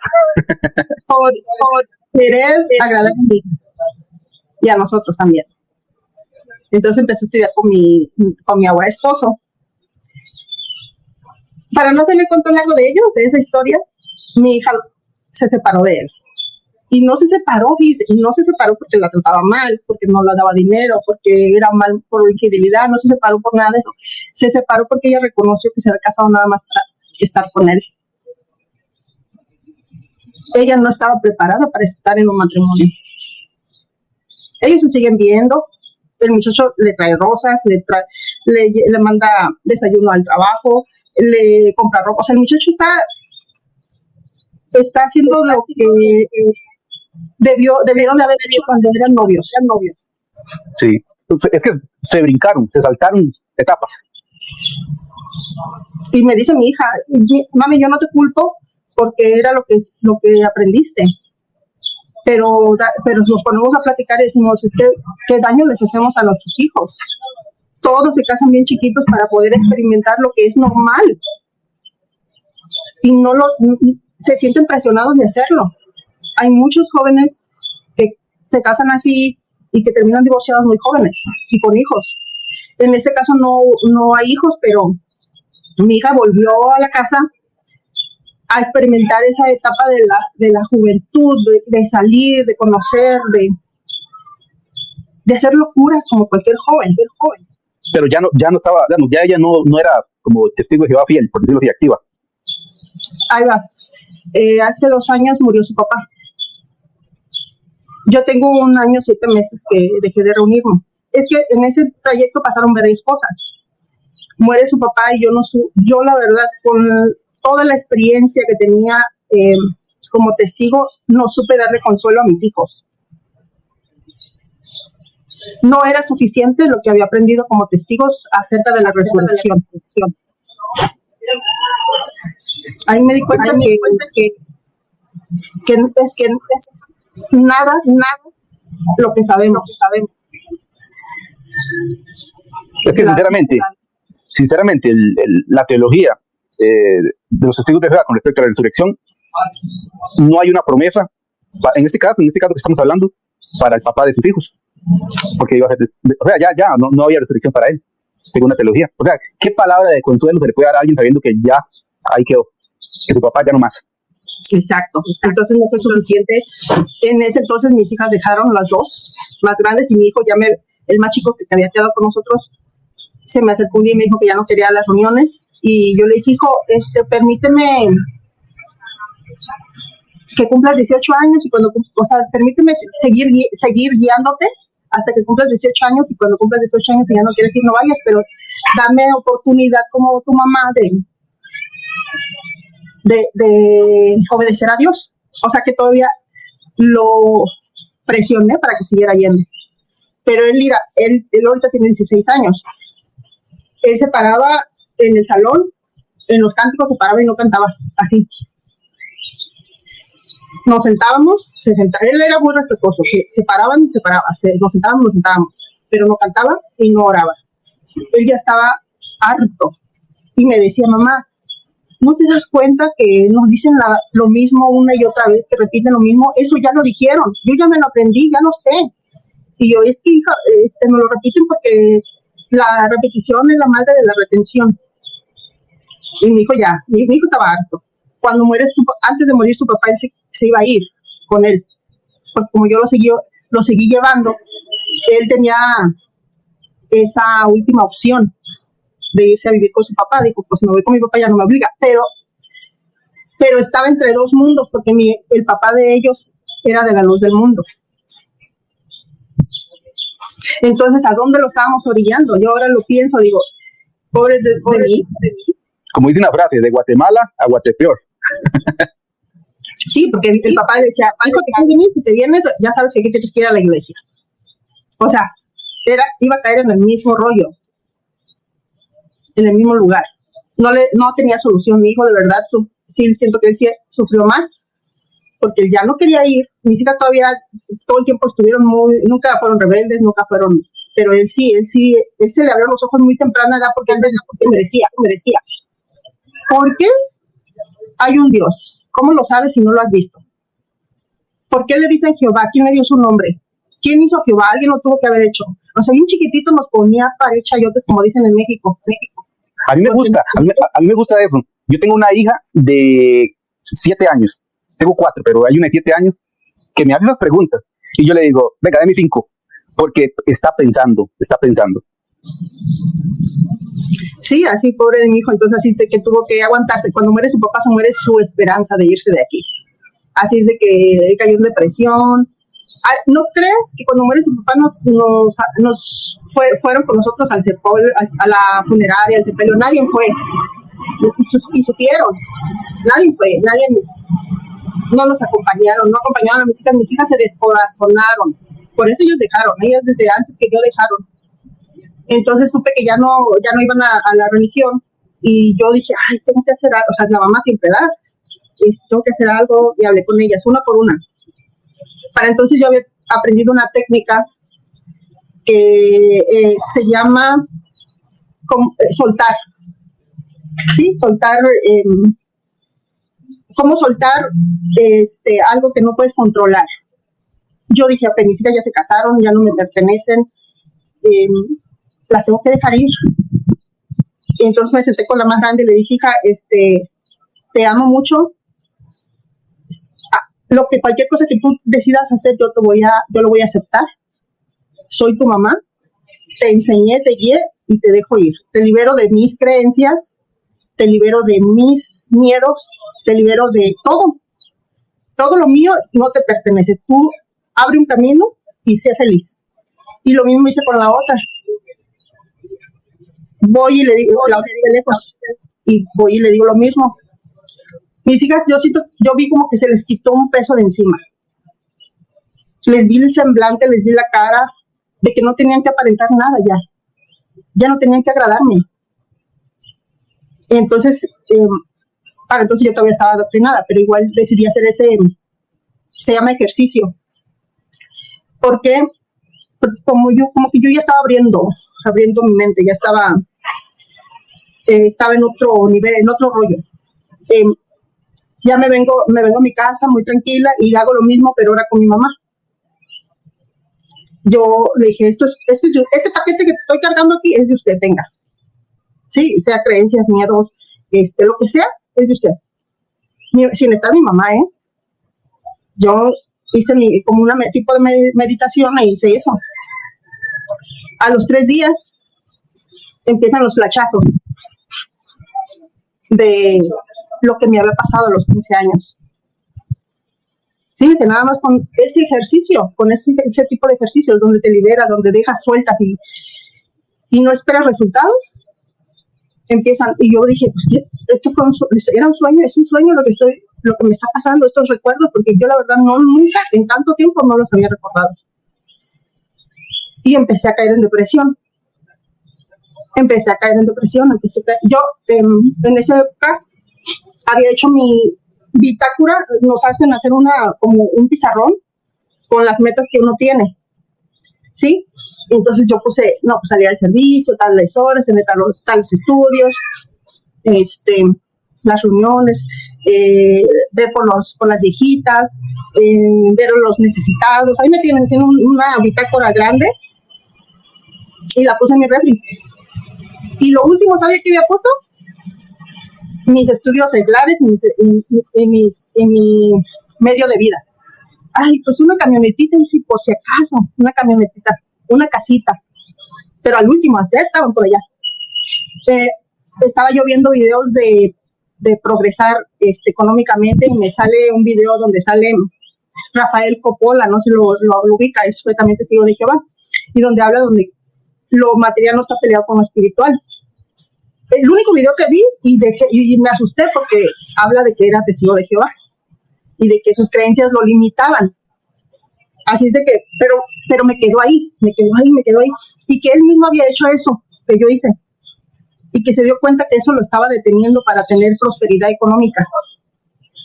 por querer agradar a mí y a nosotros también. Entonces empecé a estudiar con mi ahora esposo. Para no hacerle cuento largo de ellos, de esa historia, mi hija se separó de él. Y no se separó, fíjese, y no se separó porque la trataba mal, porque no le daba dinero, porque era mal por infidelidad, no se separó por nada de eso. Se separó porque ella reconoció que se había casado nada más para estar con él. Ella no estaba preparada para estar en un matrimonio. Ellos se siguen viendo, el muchacho le trae rosas, le manda desayuno al trabajo, le compra ropa. O sea, el muchacho está haciendo lo que debieron de haber hecho cuando eran novios. Sí, es que se brincaron, se saltaron etapas. Y me dice mi hija, mami, yo no te culpo porque era lo que aprendiste. Pero nos ponemos a platicar y decimos, es que qué daño les hacemos a nuestros hijos. Todos se casan bien chiquitos para poder experimentar lo que es normal. Y se sienten presionados de hacerlo. Hay muchos jóvenes que se casan así y que terminan divorciados muy jóvenes y con hijos. En este caso no hay hijos, pero mi hija volvió a la casa a experimentar esa etapa de la juventud, de salir, de conocer, de hacer locuras como cualquier joven. Pero ya no estaba, ya ella no era como testigo de Jehová fiel, por decirlo así, activa. Ahí va. Hace 2 años murió su papá. Yo tengo 1 año, 7 meses que dejé de reunirme. Es que en ese trayecto pasaron varias cosas. Muere su papá y yo la verdad, con toda la experiencia que tenía como testigo, no supe darle consuelo a mis hijos. No era suficiente lo que había aprendido como testigos acerca de la resurrección. Ahí me di cuenta que es nada lo que sabemos. Es que sinceramente, la teología de los testigos de Jehová con respecto a la resurrección, no hay una promesa. En este caso que estamos hablando, para el papá de sus hijos, porque iba a ser, o sea, ya no había restricción para él, según la teología. O sea, ¿qué palabra de consuelo se le puede dar a alguien sabiendo que ya ahí quedó, que tu papá ya no más? Exacto. Entonces no fue suficiente. En ese entonces mis hijas dejaron, las dos más grandes, y mi hijo el más chico que había quedado con nosotros, se me acercó un día y me dijo que ya no quería las reuniones, y yo le dije, hijo, permíteme que cumplas 18 años, y permíteme seguir guiándote hasta que cumplas 18 años, y cuando cumplas 18 años y ya no quieres ir, no vayas, pero dame oportunidad como tu mamá de obedecer a Dios. O sea que todavía lo presioné para que siguiera yendo. Pero él ahorita tiene 16 años. Él se paraba en el salón, en los cánticos se paraba y no cantaba, así. Nos sentábamos, él era muy respetuoso, se paraba, nos sentábamos, pero no cantaba y no oraba. Él ya estaba harto y me decía, mamá, ¿no te das cuenta que nos dicen lo mismo una y otra vez, que repiten lo mismo? Eso ya lo dijeron, yo ya me lo aprendí, ya lo sé. Y yo, es que hija, no lo repiten porque la repetición es la madre de la retención. Y mi hijo estaba harto. Cuando antes de morir su papá, él se iba a ir con él, porque como yo lo seguí llevando, él tenía esa última opción de irse a vivir con su papá. Dijo, pues si me voy con mi papá ya no me obliga, pero estaba entre dos mundos, porque el papá de ellos era de la luz del mundo. Entonces, ¿a dónde lo estábamos orillando? Yo ahora lo pienso, digo, pobre de mí. Como dice una frase, de Guatemala a Guatepeor. Sí, porque el papá le decía, hijo, si te vienes, ya sabes que aquí tienes que ir a la iglesia. O sea, iba a caer en el mismo rollo, en el mismo lugar. No tenía solución. Mi hijo, de verdad, sí siento que él sí sufrió más, porque él ya no quería ir. Mis hijas todavía todo el tiempo estuvieron nunca fueron rebeldes, pero él se le abrió los ojos muy temprana edad, porque él me decía, ¿por qué hay un Dios? ¿Cómo lo sabes si no lo has visto? ¿Por qué le dicen Jehová? ¿Quién le dio su nombre? ¿Quién hizo Jehová? Alguien lo tuvo que haber hecho. O sea, bien chiquitito nos ponía pared chayotes, como dicen en México. A mí me gusta, a mí me gusta eso. Yo tengo una hija de 7 años. Tengo 4, pero hay una de 7 años que me hace esas preguntas. Y yo le digo, venga, dame 5, porque está pensando. Sí, así, pobre de mi hijo. Entonces, así de que tuvo que aguantarse. Cuando muere su papá, se muere su esperanza de irse de aquí. Así es de que cayó en depresión. ¿No crees que cuando muere su papá fueron con nosotros al sepelio, a la funeraria, al sepelio? Nadie fue. Y supieron. Nadie fue. No nos acompañaron. No acompañaron a mis hijas. Mis hijas se descorazonaron. Por eso ellos dejaron. Ellas desde antes que yo dejaron. Entonces supe que ya no iban a la religión, y yo dije, ay, tengo que hacer algo. O sea, la mamá siempre da, tengo que hacer algo, y hablé con ellas una por una. Para entonces yo había aprendido una técnica que se llama soltar. Sí, soltar. ¿Cómo soltar algo que no puedes controlar? Yo dije, mis hijas ya se casaron, ya no me pertenecen, las tengo que dejar ir. Y entonces me senté con la más grande y le dije, hija, te amo mucho. Cualquier cosa que tú decidas hacer, yo lo voy a aceptar. Soy tu mamá, te enseñé, te guié y te dejo ir. Te libero de mis creencias, te libero de mis miedos, te libero de todo. Todo lo mío no te pertenece. Tú abre un camino y sé feliz. Y lo mismo hice con la otra. Voy y le digo, voy y le digo lo mismo. Mis hijas, yo vi como que se les quitó un peso de encima. Les vi el semblante, les vi la cara, de que no tenían que aparentar nada ya. Ya no tenían que agradarme. Entonces, entonces yo todavía estaba adoctrinada, pero igual decidí hacer se llama ejercicio. ¿Por qué? Porque como que yo ya estaba abriendo mi mente, ya estaba en otro nivel, en otro rollo. Ya me vengo a mi casa muy tranquila y hago lo mismo, pero ahora con mi mamá. yo le dije, este paquete que te estoy cargando aquí es de usted, tenga. Sí, sea creencias, miedos, lo que sea, es de usted. Sin estar mi mamá, Yo hice como una tipo de meditación e hice eso. A los 3 días empiezan los flachazos de lo que me había pasado a los 15 años. Fíjense, nada más con ese ejercicio, con ese tipo de ejercicios donde te liberas, donde dejas sueltas y no esperas resultados, empiezan. Y yo dije, pues esto era un sueño, es un sueño lo que me está pasando, estos recuerdos, porque yo la verdad nunca en tanto tiempo no los había recordado. Y empecé a caer en depresión. Yo en esa época había hecho mi bitácora, nos hacen hacer como un pizarrón con las metas que uno tiene, ¿sí? Entonces yo puse, pues salía de servicio, tales horas, tener tales estudios, las reuniones, ver por las viejitas, ver a los necesitados. Ahí me tienen haciendo una bitácora grande y la puse en mi refri. Y lo último, ¿sabía qué había puesto? Mis estudios seglares y mi medio de vida. Ay, pues una camionetita, y si por si acaso, una camionetita, una casita. Pero al último, ya estaban por allá. Estaba yo viendo videos de progresar económicamente y me sale un video donde sale Rafael Coppola, no sé si lo ubica, fue también testigo de Jehová, y donde habla donde lo material no está peleado con lo espiritual. El único video que vi y me asusté porque habla de que era testigo de Jehová y de que sus creencias lo limitaban. Así es de que, pero me quedó ahí. Y que él mismo había hecho eso que yo hice. Y que se dio cuenta que eso lo estaba deteniendo para tener prosperidad económica.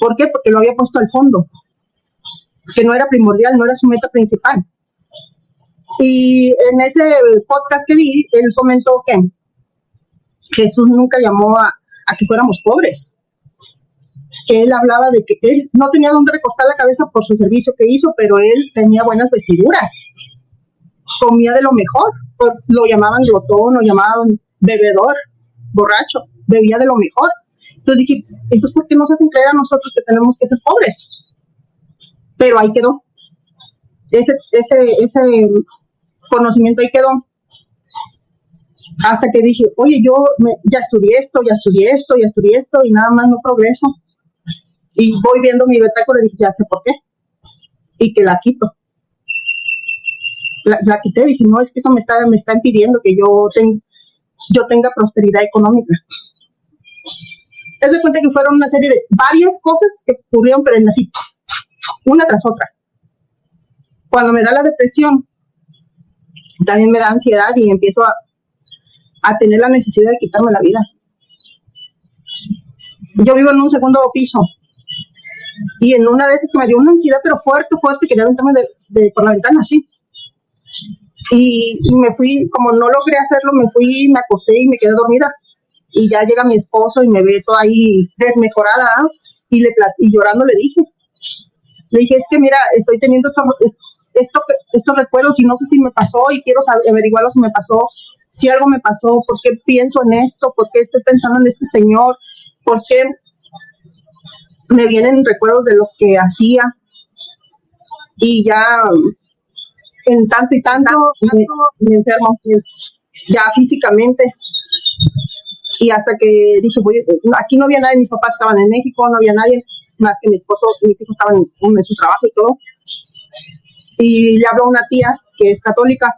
¿Por qué? Porque lo había puesto al fondo. Que no era primordial, no era su meta principal. Y en ese podcast que vi, él comentó que Jesús nunca llamó a que fuéramos pobres. Que él hablaba de que él no tenía dónde recostar la cabeza por su servicio que hizo, pero él tenía buenas vestiduras, comía de lo mejor, lo llamaban glotón, lo llamaban bebedor, borracho, bebía de lo mejor. Entonces dije, entonces ¿por qué nos hacen creer a nosotros que tenemos que ser pobres? Pero ahí quedó. Ese conocimiento ahí quedó. Hasta que dije, oye, yo ya estudié esto, y nada más no progreso. Y voy viendo mi bitácora y dije, ya sé por qué. Y que la quito. La quité, dije, no, es que eso me está impidiendo que yo tenga prosperidad económica. Es de cuenta que fueron una serie de varias cosas que ocurrieron, pero en así, una tras otra. Cuando me da la depresión, también me da ansiedad y empiezo a tener la necesidad de quitarme la vida. Yo vivo en un segundo piso y en una de esas que me dio una ansiedad pero fuerte, quería aventarme por la ventana así. Y me fui, como no logré hacerlo, me fui, me acosté y me quedé dormida. Y ya llega mi esposo y me ve toda ahí desmejorada, y llorando le dije, es que mira, estoy teniendo estos recuerdos y no sé si me pasó y quiero averiguarlo si me pasó, si algo me pasó, por qué pienso en esto, por qué estoy pensando en este señor, por qué me vienen recuerdos de lo que hacía. Y ya en tanto y tanto me enfermo ya físicamente. Y hasta que dije, aquí no había nadie, mis papás estaban en México, no había nadie más que mi esposo, mis hijos estaban en su trabajo y todo. Y le habló a una tía que es católica,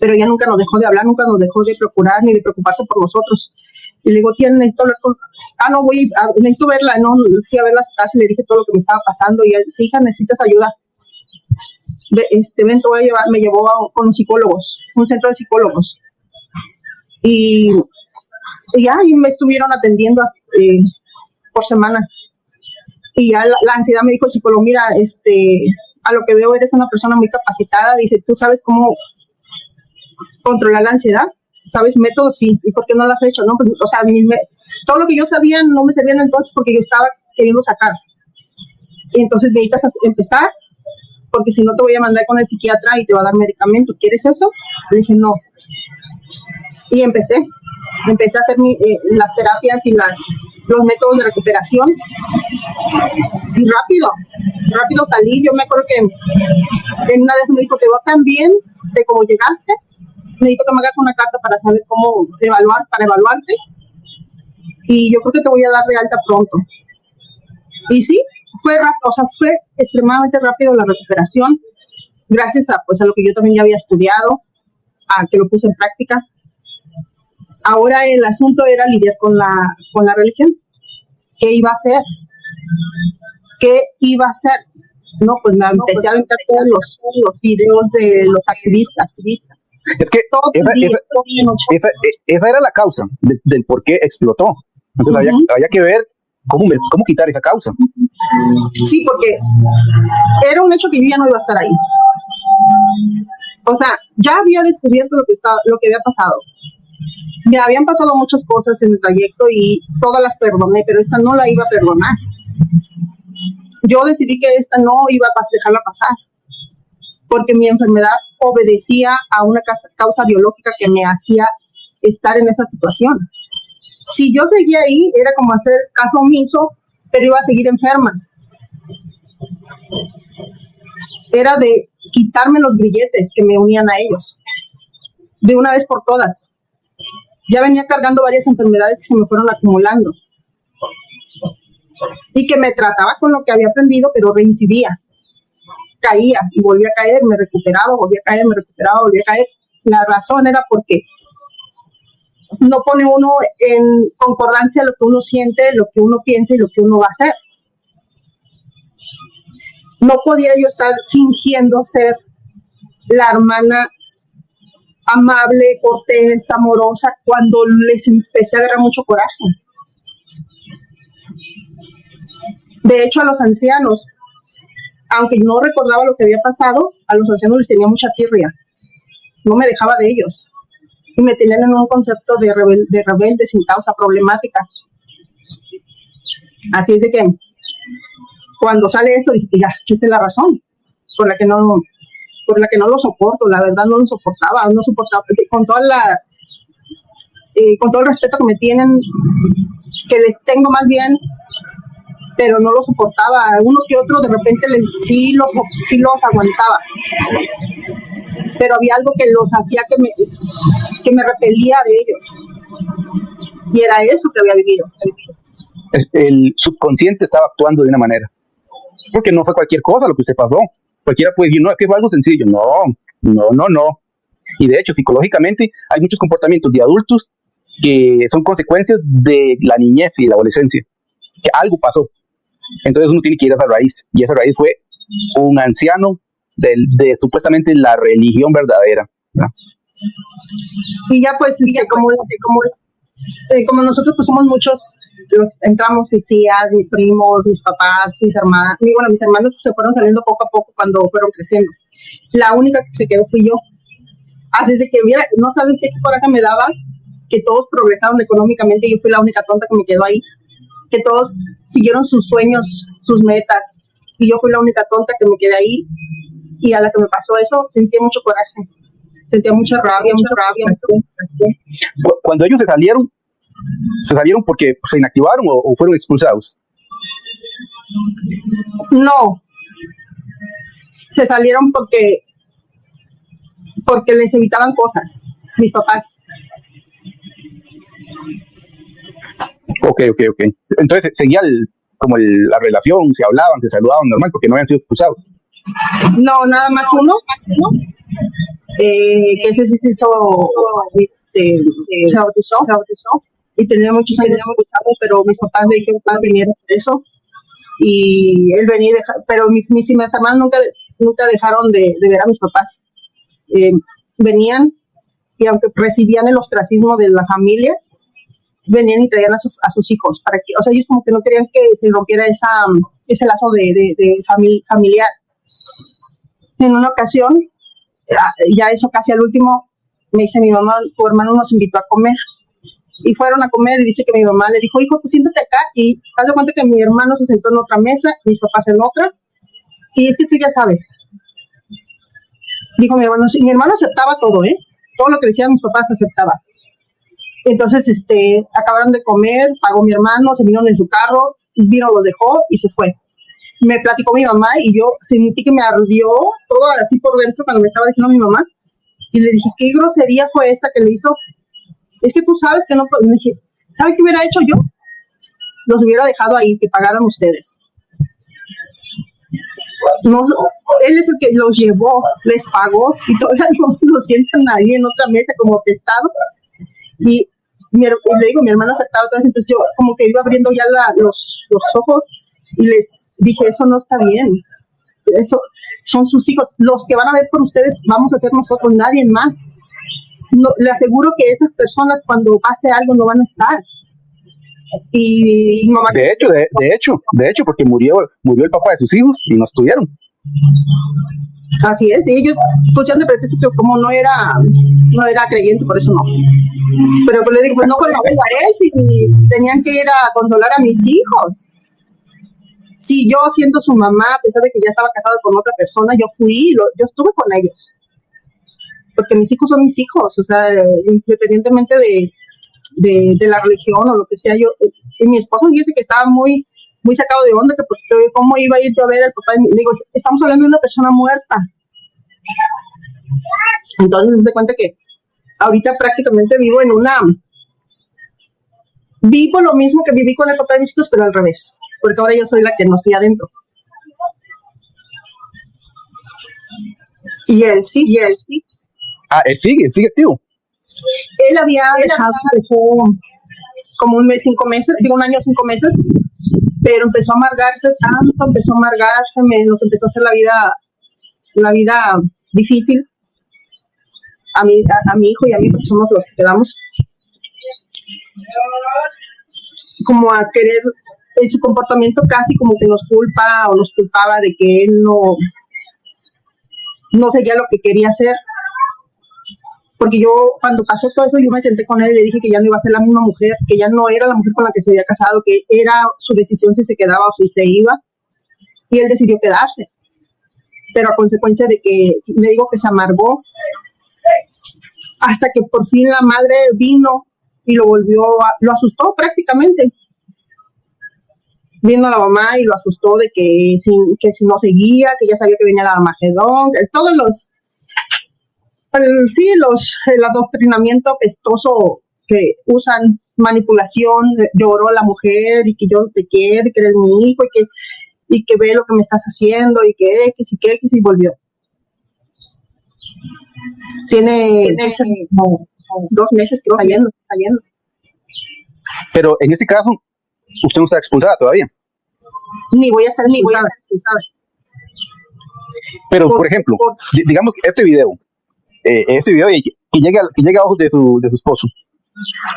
pero ella nunca nos dejó de hablar, nunca nos dejó de procurar ni de preocuparse por nosotros. Y le digo, tía, necesito hablar necesito verla. No, fui a verla a su casa y le dije todo lo que me estaba pasando. Y ella dice, hija, necesitas ayuda. Ven, te voy a llevar. Me llevó con los psicólogos, un centro de psicólogos. Y me estuvieron atendiendo por semana. Y ya la ansiedad me dijo el psicólogo, mira, a lo que veo eres una persona muy capacitada. Dice, ¿tú sabes cómo controlar la ansiedad? ¿Sabes métodos? Sí. ¿Y por qué no lo has hecho? No, pues, o sea, todo lo que yo sabía no me servía entonces porque yo estaba queriendo sacar. Y entonces necesitas empezar porque si no te voy a mandar con el psiquiatra y te va a dar medicamento. ¿Quieres eso? Le dije, no. Y empecé a hacer las terapias y los métodos de recuperación. Y rápido salí. Yo me acuerdo que en una de esas me dijo, te va tan bien de cómo llegaste, necesito que me hagas una carta para saber cómo para evaluarte, y yo creo que te voy a dar de alta pronto. Y sí, fue extremadamente rápido la recuperación, gracias a lo que yo también ya había estudiado, a que lo puse en práctica. Ahora el asunto era lidiar con la religión. ¿Qué iba a hacer? No, pues me empecé a ver todos los videos de los activistas. Es que esa era la causa del por qué explotó. Entonces había que ver cómo quitar esa causa. Sí, porque era un hecho que yo ya no iba a estar ahí. O sea, ya había descubierto lo que había pasado. Me habían pasado muchas cosas en el trayecto y todas las perdoné, pero esta no la iba a perdonar. Yo decidí que esta no iba a dejarla pasar, porque mi enfermedad obedecía a una causa biológica que me hacía estar en esa situación. Si yo seguía ahí, era como hacer caso omiso, pero iba a seguir enferma. Era de quitarme los grilletes que me unían a ellos, de una vez por todas. Ya venía cargando varias enfermedades que se me fueron acumulando y que me trataba con lo que había aprendido, pero reincidía. Caía y volvía a caer, me recuperaba, volvía a caer, me recuperaba, volvía a caer. La razón era porque no pone uno en concordancia lo que uno siente, lo que uno piensa y lo que uno va a hacer. No podía yo estar fingiendo ser la hermana amable, cortés, amorosa, cuando les empecé a agarrar mucho coraje. De hecho, a los ancianos, aunque no recordaba lo que había pasado, a los ancianos les tenía mucha tirria. No me dejaba de ellos. Y me tenían en un concepto de rebelde sin causa problemática. Así es de que cuando sale esto, dije, ya, esa es la razón por la que no lo soporto. La verdad no soportaba, con todo el respeto que me tienen, que les tengo más bien, pero no lo soportaba. Uno que otro de repente sí los aguantaba, pero había algo que los hacía que me repelía de ellos, y era eso que había vivido. El subconsciente estaba actuando de una manera, porque no fue cualquier cosa lo que usted pasó. Cualquiera puede decir, no, es que fue algo sencillo. No. Y de hecho, psicológicamente hay muchos comportamientos de adultos que son consecuencias de la niñez y la adolescencia, que algo pasó. Entonces uno tiene que ir a esa raíz, y esa raíz fue un anciano de supuestamente la religión verdadera, ¿verdad? Y ya pues, como nosotros pues somos muchos, entramos mis tías, mis primos, mis papás, mis hermanos. Mis hermanos se fueron saliendo poco a poco cuando fueron creciendo. La única que se quedó fui yo. Así es de que, mira, no sabes qué coraje me daba que todos progresaron económicamente y yo fui la única tonta que me quedó ahí. Que todos siguieron sus sueños, sus metas, y yo fui la única tonta que me quedé ahí. Y a la que me pasó eso, sentía mucho coraje, sentía mucha rabia. Cuando ellos se salieron porque se inactivaron o fueron expulsados. No, se salieron porque les evitaban cosas, mis papás. Ok. Entonces seguía la relación, se hablaban, se saludaban normal porque no habían sido expulsados. No, nada más uno. Que ese sí se hizo, se bautizó y tenía muchos años expulsado, pero mis papás le dijeron que vinieron por eso, y él venía pero mis hermanos nunca dejaron de ver a mis papás. Venían, y aunque recibían el ostracismo de la familia, venían y traían a sus hijos, para que, o sea, ellos como que no querían que se rompiera ese lazo de familiar. En una ocasión, ya eso casi al último, me dice mi mamá, tu hermano nos invitó a comer, y fueron a comer, y dice que mi mamá le dijo, hijo, pues siéntate acá, y haz de cuenta que mi hermano se sentó en otra mesa, mis papás en otra, y es que tú ya sabes, Dijo mi hermano aceptaba todo, todo lo que decían mis papás aceptaba. Entonces, acabaron de comer, pagó mi hermano, se vinieron en su carro, vino, los dejó y se fue. Me platicó mi mamá y yo sentí que me ardió todo así por dentro cuando me estaba diciendo mi mamá. Y le dije, ¿qué grosería fue esa que le hizo? Es que tú sabes que no... Le dije, ¿sabe qué hubiera hecho yo? Los hubiera dejado ahí, que pagaran ustedes. No, él es el que los llevó, les pagó y todavía lo sientan ahí en otra mesa como testado. Y le digo, mi hermana aceptaba todo eso, entonces yo como que iba abriendo ya los ojos y les dije, eso no está bien, eso son sus hijos, los que van a ver por ustedes vamos a ser nosotros, nadie más. No, le aseguro que esas personas cuando pase algo no van a estar. Y mamá... De hecho, porque murió el papá de sus hijos y no estuvieron. Así es, y ellos pusieron de pretexto que como no era creyente, por eso no. Pero pues le digo, pues no fue la abuela él, si tenían que ir a consolar a mis hijos. Sí, yo siendo su mamá, a pesar de que ya estaba casada con otra persona, yo estuve con ellos. Porque mis hijos son mis hijos, o sea, independientemente de la religión o lo que sea, y mi esposo dice que estaba muy sacado de onda, que porque cómo iba a ir yo a ver al papá. Le digo, estamos hablando de una persona muerta. Entonces se cuenta que ahorita prácticamente vivo lo mismo que viví con el papá de mis hijos, pero al revés, porque ahora yo soy la que no estoy adentro. Y él sí. Ah, él sigue activo. Él dejó como un mes, 5 meses, digo un año, 5 meses, pero empezó a amargarse tanto, nos empezó a hacer la vida difícil a mi hijo y a mí, porque somos los que quedamos, como a querer, en su comportamiento casi como que nos culpaba de que él no seguía lo que quería hacer. Porque yo, cuando pasó todo eso, yo me senté con él y le dije que ya no iba a ser la misma mujer, que ya no era la mujer con la que se había casado, que era su decisión si se quedaba o si se iba. Y él decidió quedarse. Pero a consecuencia de que, le digo que se amargó, hasta que por fin la madre vino y lo asustó prácticamente. Vino la mamá y lo asustó de que si no seguía, que ya sabía que venía el Armagedón, todos el adoctrinamiento pestoso que usan, manipulación, lloró la mujer y que yo te quiero, y que eres mi hijo y que ve lo que me estás haciendo y que X y volvió. Tiene como 2 meses que está yendo. Pero en este caso, usted no está expulsada todavía. Ni voy a estar expulsada. Pero, por ejemplo, digamos que este video que llega a ojos de su esposo.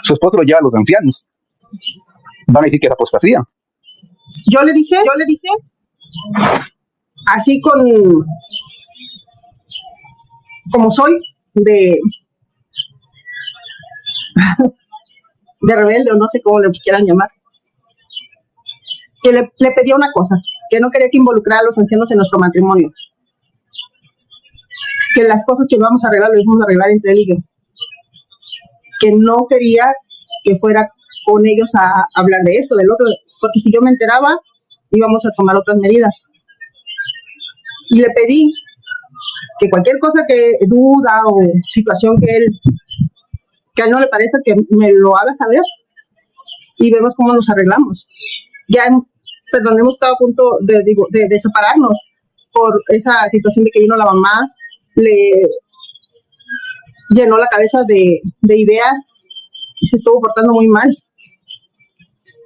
Su esposo lo lleva a los ancianos. Van a decir que es apostasía. Yo le dije, así como soy, de rebelde, o no sé cómo le quieran llamar, que le pedía una cosa, que no quería que involucrara a los ancianos en nuestro matrimonio, que las cosas que íbamos a arreglar lo íbamos a arreglar entre él y yo, que no quería que fuera con ellos a hablar de esto, del otro, porque si yo me enteraba íbamos a tomar otras medidas. Y le pedí que cualquier cosa, que duda o situación que a él no le parezca, que me lo haga saber y vemos cómo nos arreglamos. Hemos estado a punto de separarnos por esa situación de que vino la mamá, le llenó la cabeza de ideas y se estuvo portando muy mal.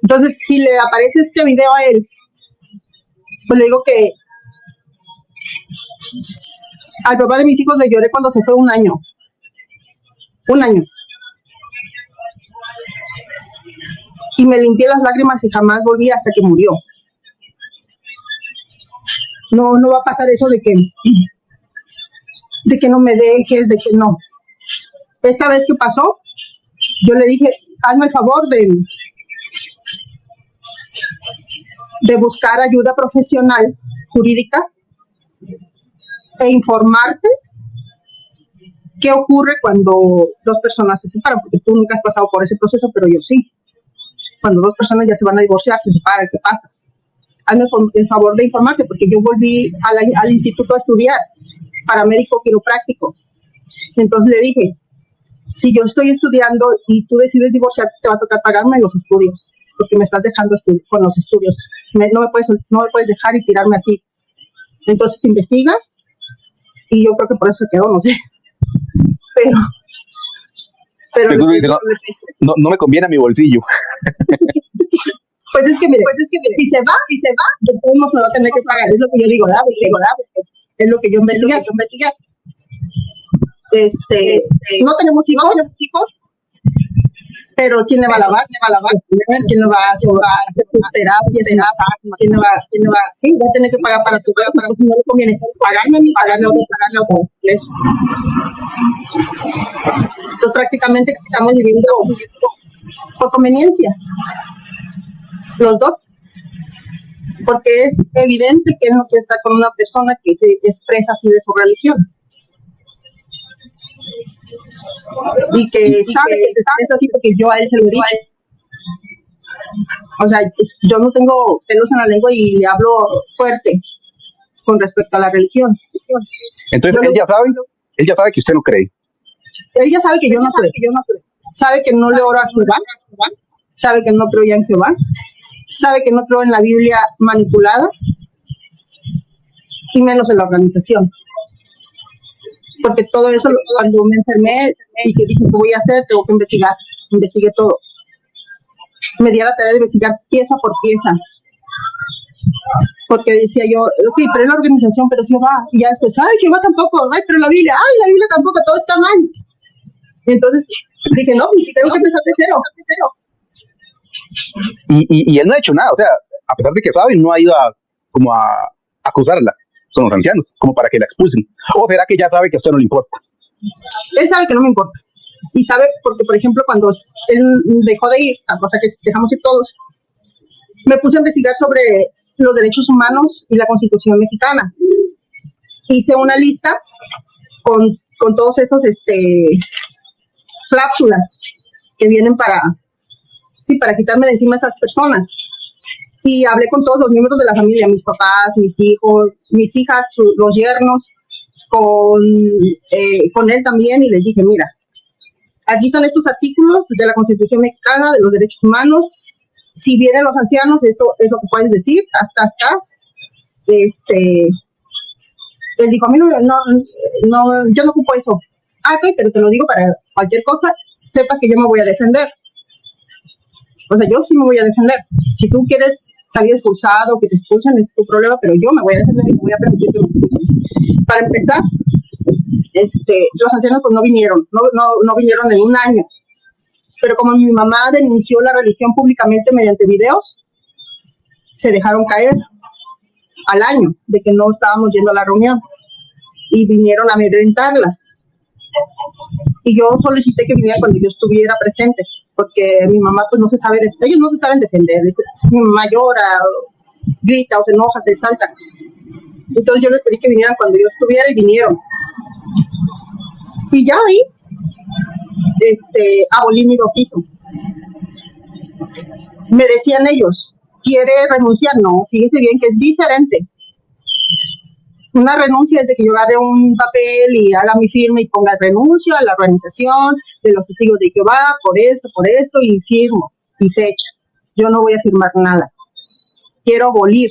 Entonces, si le aparece este video a él, pues le digo que al papá de mis hijos le lloré cuando se fue 1 año. 1 año. Y me limpié las lágrimas y jamás volví hasta que murió. No va a pasar eso de que no me dejes, de que no. Esta vez que pasó, yo le dije, hazme el favor de buscar ayuda profesional, jurídica, e informarte ¿qué ocurre cuando dos personas se separan? Porque tú nunca has pasado por ese proceso, pero yo sí. Cuando dos personas ya se van a divorciar, se separan, ¿qué pasa? Hazme el favor de informarte, porque yo volví al instituto a estudiar paramédico quiropráctico. Entonces le dije, si yo estoy estudiando y tú decides divorciarte, te va a tocar pagarme los estudios, porque me estás dejando con los estudios. No me puedes dejar y tirarme así. Entonces investiga, y yo creo que por eso se quedó, no sé. Pero no me conviene a mi bolsillo. Pues es que mire, si se va, de todos modos me va a tener que pagar. Es lo que yo digo, ¿verdad? Es lo que yo investigué. No tenemos hijos, pero ¿quién le va a lavar? ¿Quién le va a hacer terapia? ¿Quién le va? Sí, va a tener que pagar para tu casa, no le conviene pagarme a mí, pagarle a otro. Entonces prácticamente estamos viviendo por conveniencia, los dos, porque es evidente que él no quiere estar con una persona que se expresa así de su religión. Y que sabe que se expresa así porque yo a él se lo dije. O sea, yo no tengo pelos en la lengua y le hablo fuerte con respecto a la religión. Entonces él ya sabe que usted no cree. Él ya sabe que yo no creo. Sabe que no le oro a Jehová. Sabe que no creo ya en Jehová. Sabe que no creo en la Biblia manipulada. Y menos en la organización. Porque todo eso, cuando me enfermé y que dije, ¿qué voy a hacer? Tengo que investigar. Investigué todo. Me di a la tarea de investigar pieza por pieza. Porque decía yo, ok, pero es la organización, pero Jehová. Y ya después, ay, Jehová tampoco. Ay, pero la Biblia tampoco, todo está mal. Y entonces dije, no, pues tengo que empezar de cero. Y él no ha hecho nada, o sea, a pesar de que sabe, no ha ido a acusarla con los ancianos, como para que la expulsen. ¿O será que ya sabe que a usted no le importa? Él sabe que no me importa. Y sabe, porque por ejemplo, cuando él dejó de ir, a cosa que dejamos ir todos, me puse a investigar sobre los derechos humanos y la Constitución mexicana. Hice una lista con todos esos cláusulas que vienen para quitarme de encima a esas personas. Y hablé con todos los miembros de la familia, mis papás, mis hijos, mis hijas, los yernos, con él también, y les dije, mira, aquí están estos artículos de la Constitución mexicana, de los derechos humanos. Si vienen los ancianos, esto es lo que puedes decir, él dijo, a mí no, yo no ocupo eso. Ok, pero te lo digo para cualquier cosa, sepas que yo me voy a defender. O sea, yo sí me voy a defender. Si tú quieres salir expulsado, que te expulsen, es tu problema, pero yo me voy a defender y no voy a permitir que me expulsen. Para empezar, los ancianos pues no vinieron en un año. Pero como mi mamá denunció la religión públicamente mediante videos, se dejaron caer al año de que no estábamos yendo a la reunión y vinieron a amedrentarla. Y yo solicité que vinieran cuando yo estuviera presente, porque mi mamá pues ellos no se saben defender. Mi mamá llora, grita o se enoja, se exalta. Entonces yo les pedí que vinieran cuando yo estuviera y vinieron. Y ya ahí abolí mi bautizo. Me decían ellos, ¿quiere renunciar? No, fíjese bien que es diferente. Una renuncia es de que yo agarre un papel y haga mi firma y ponga renuncio a la organización de los testigos de Jehová por esto y firmo y fecha. Yo no voy a firmar nada. Quiero abolir.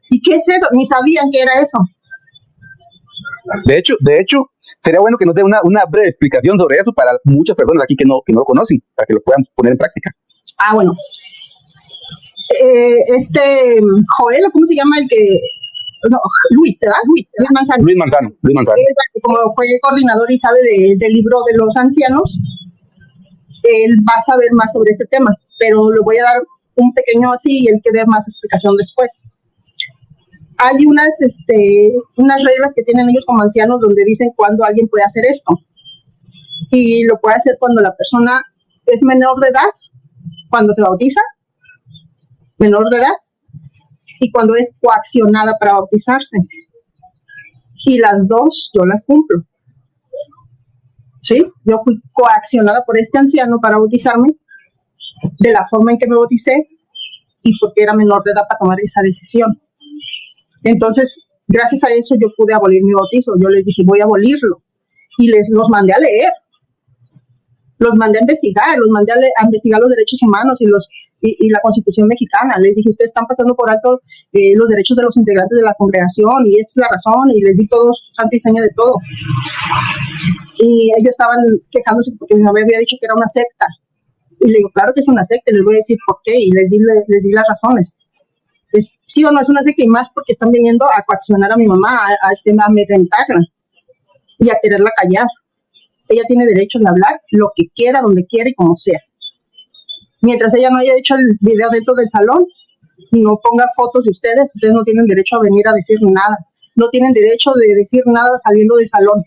¿Y qué es eso? Ni sabían qué era eso. De hecho, sería bueno que nos dé una breve explicación sobre eso para muchas personas aquí que no lo conocen, para que lo puedan poner en práctica. Bueno. Joel, ¿cómo se llama el que...? No, Luis, ¿verdad? Luis Manzano. Luis Manzano. Él, como fue coordinador y sabe del libro de los ancianos, él va a saber más sobre este tema, pero le voy a dar un pequeño así y él que dé más explicación después. Hay unas reglas que tienen ellos como ancianos donde dicen cuándo alguien puede hacer esto. Y lo puede hacer cuando la persona es menor de edad, cuando se bautiza, menor de edad, y cuando es coaccionada para bautizarse. Y las dos yo las cumplo. ¿sí? Yo fui coaccionada por este anciano para bautizarme de la forma en que me bauticé y porque era menor de edad para tomar esa decisión. Entonces, gracias a eso yo pude abolir mi bautizo. Yo les dije, voy a abolirlo. Y los mandé a leer, los mandé a investigar, a investigar los derechos humanos y la Constitución mexicana. Les dije, ustedes están pasando por alto los derechos de los integrantes de la congregación y esa es la razón, y les di todo, santa y seña de todo. Y ellos estaban quejándose porque mi mamá había dicho que era una secta. Y le digo, claro que es una secta, y les voy a decir por qué, y les di las razones. Sí o no es una secta, y más porque están viniendo a coaccionar a mi mamá, a amedrentarla y a quererla callar. Ella tiene derecho de hablar lo que quiera, donde quiera y como sea. Mientras ella no haya hecho el video dentro del salón, no ponga fotos de ustedes no tienen derecho a venir a decir nada. No tienen derecho de decir nada saliendo del salón.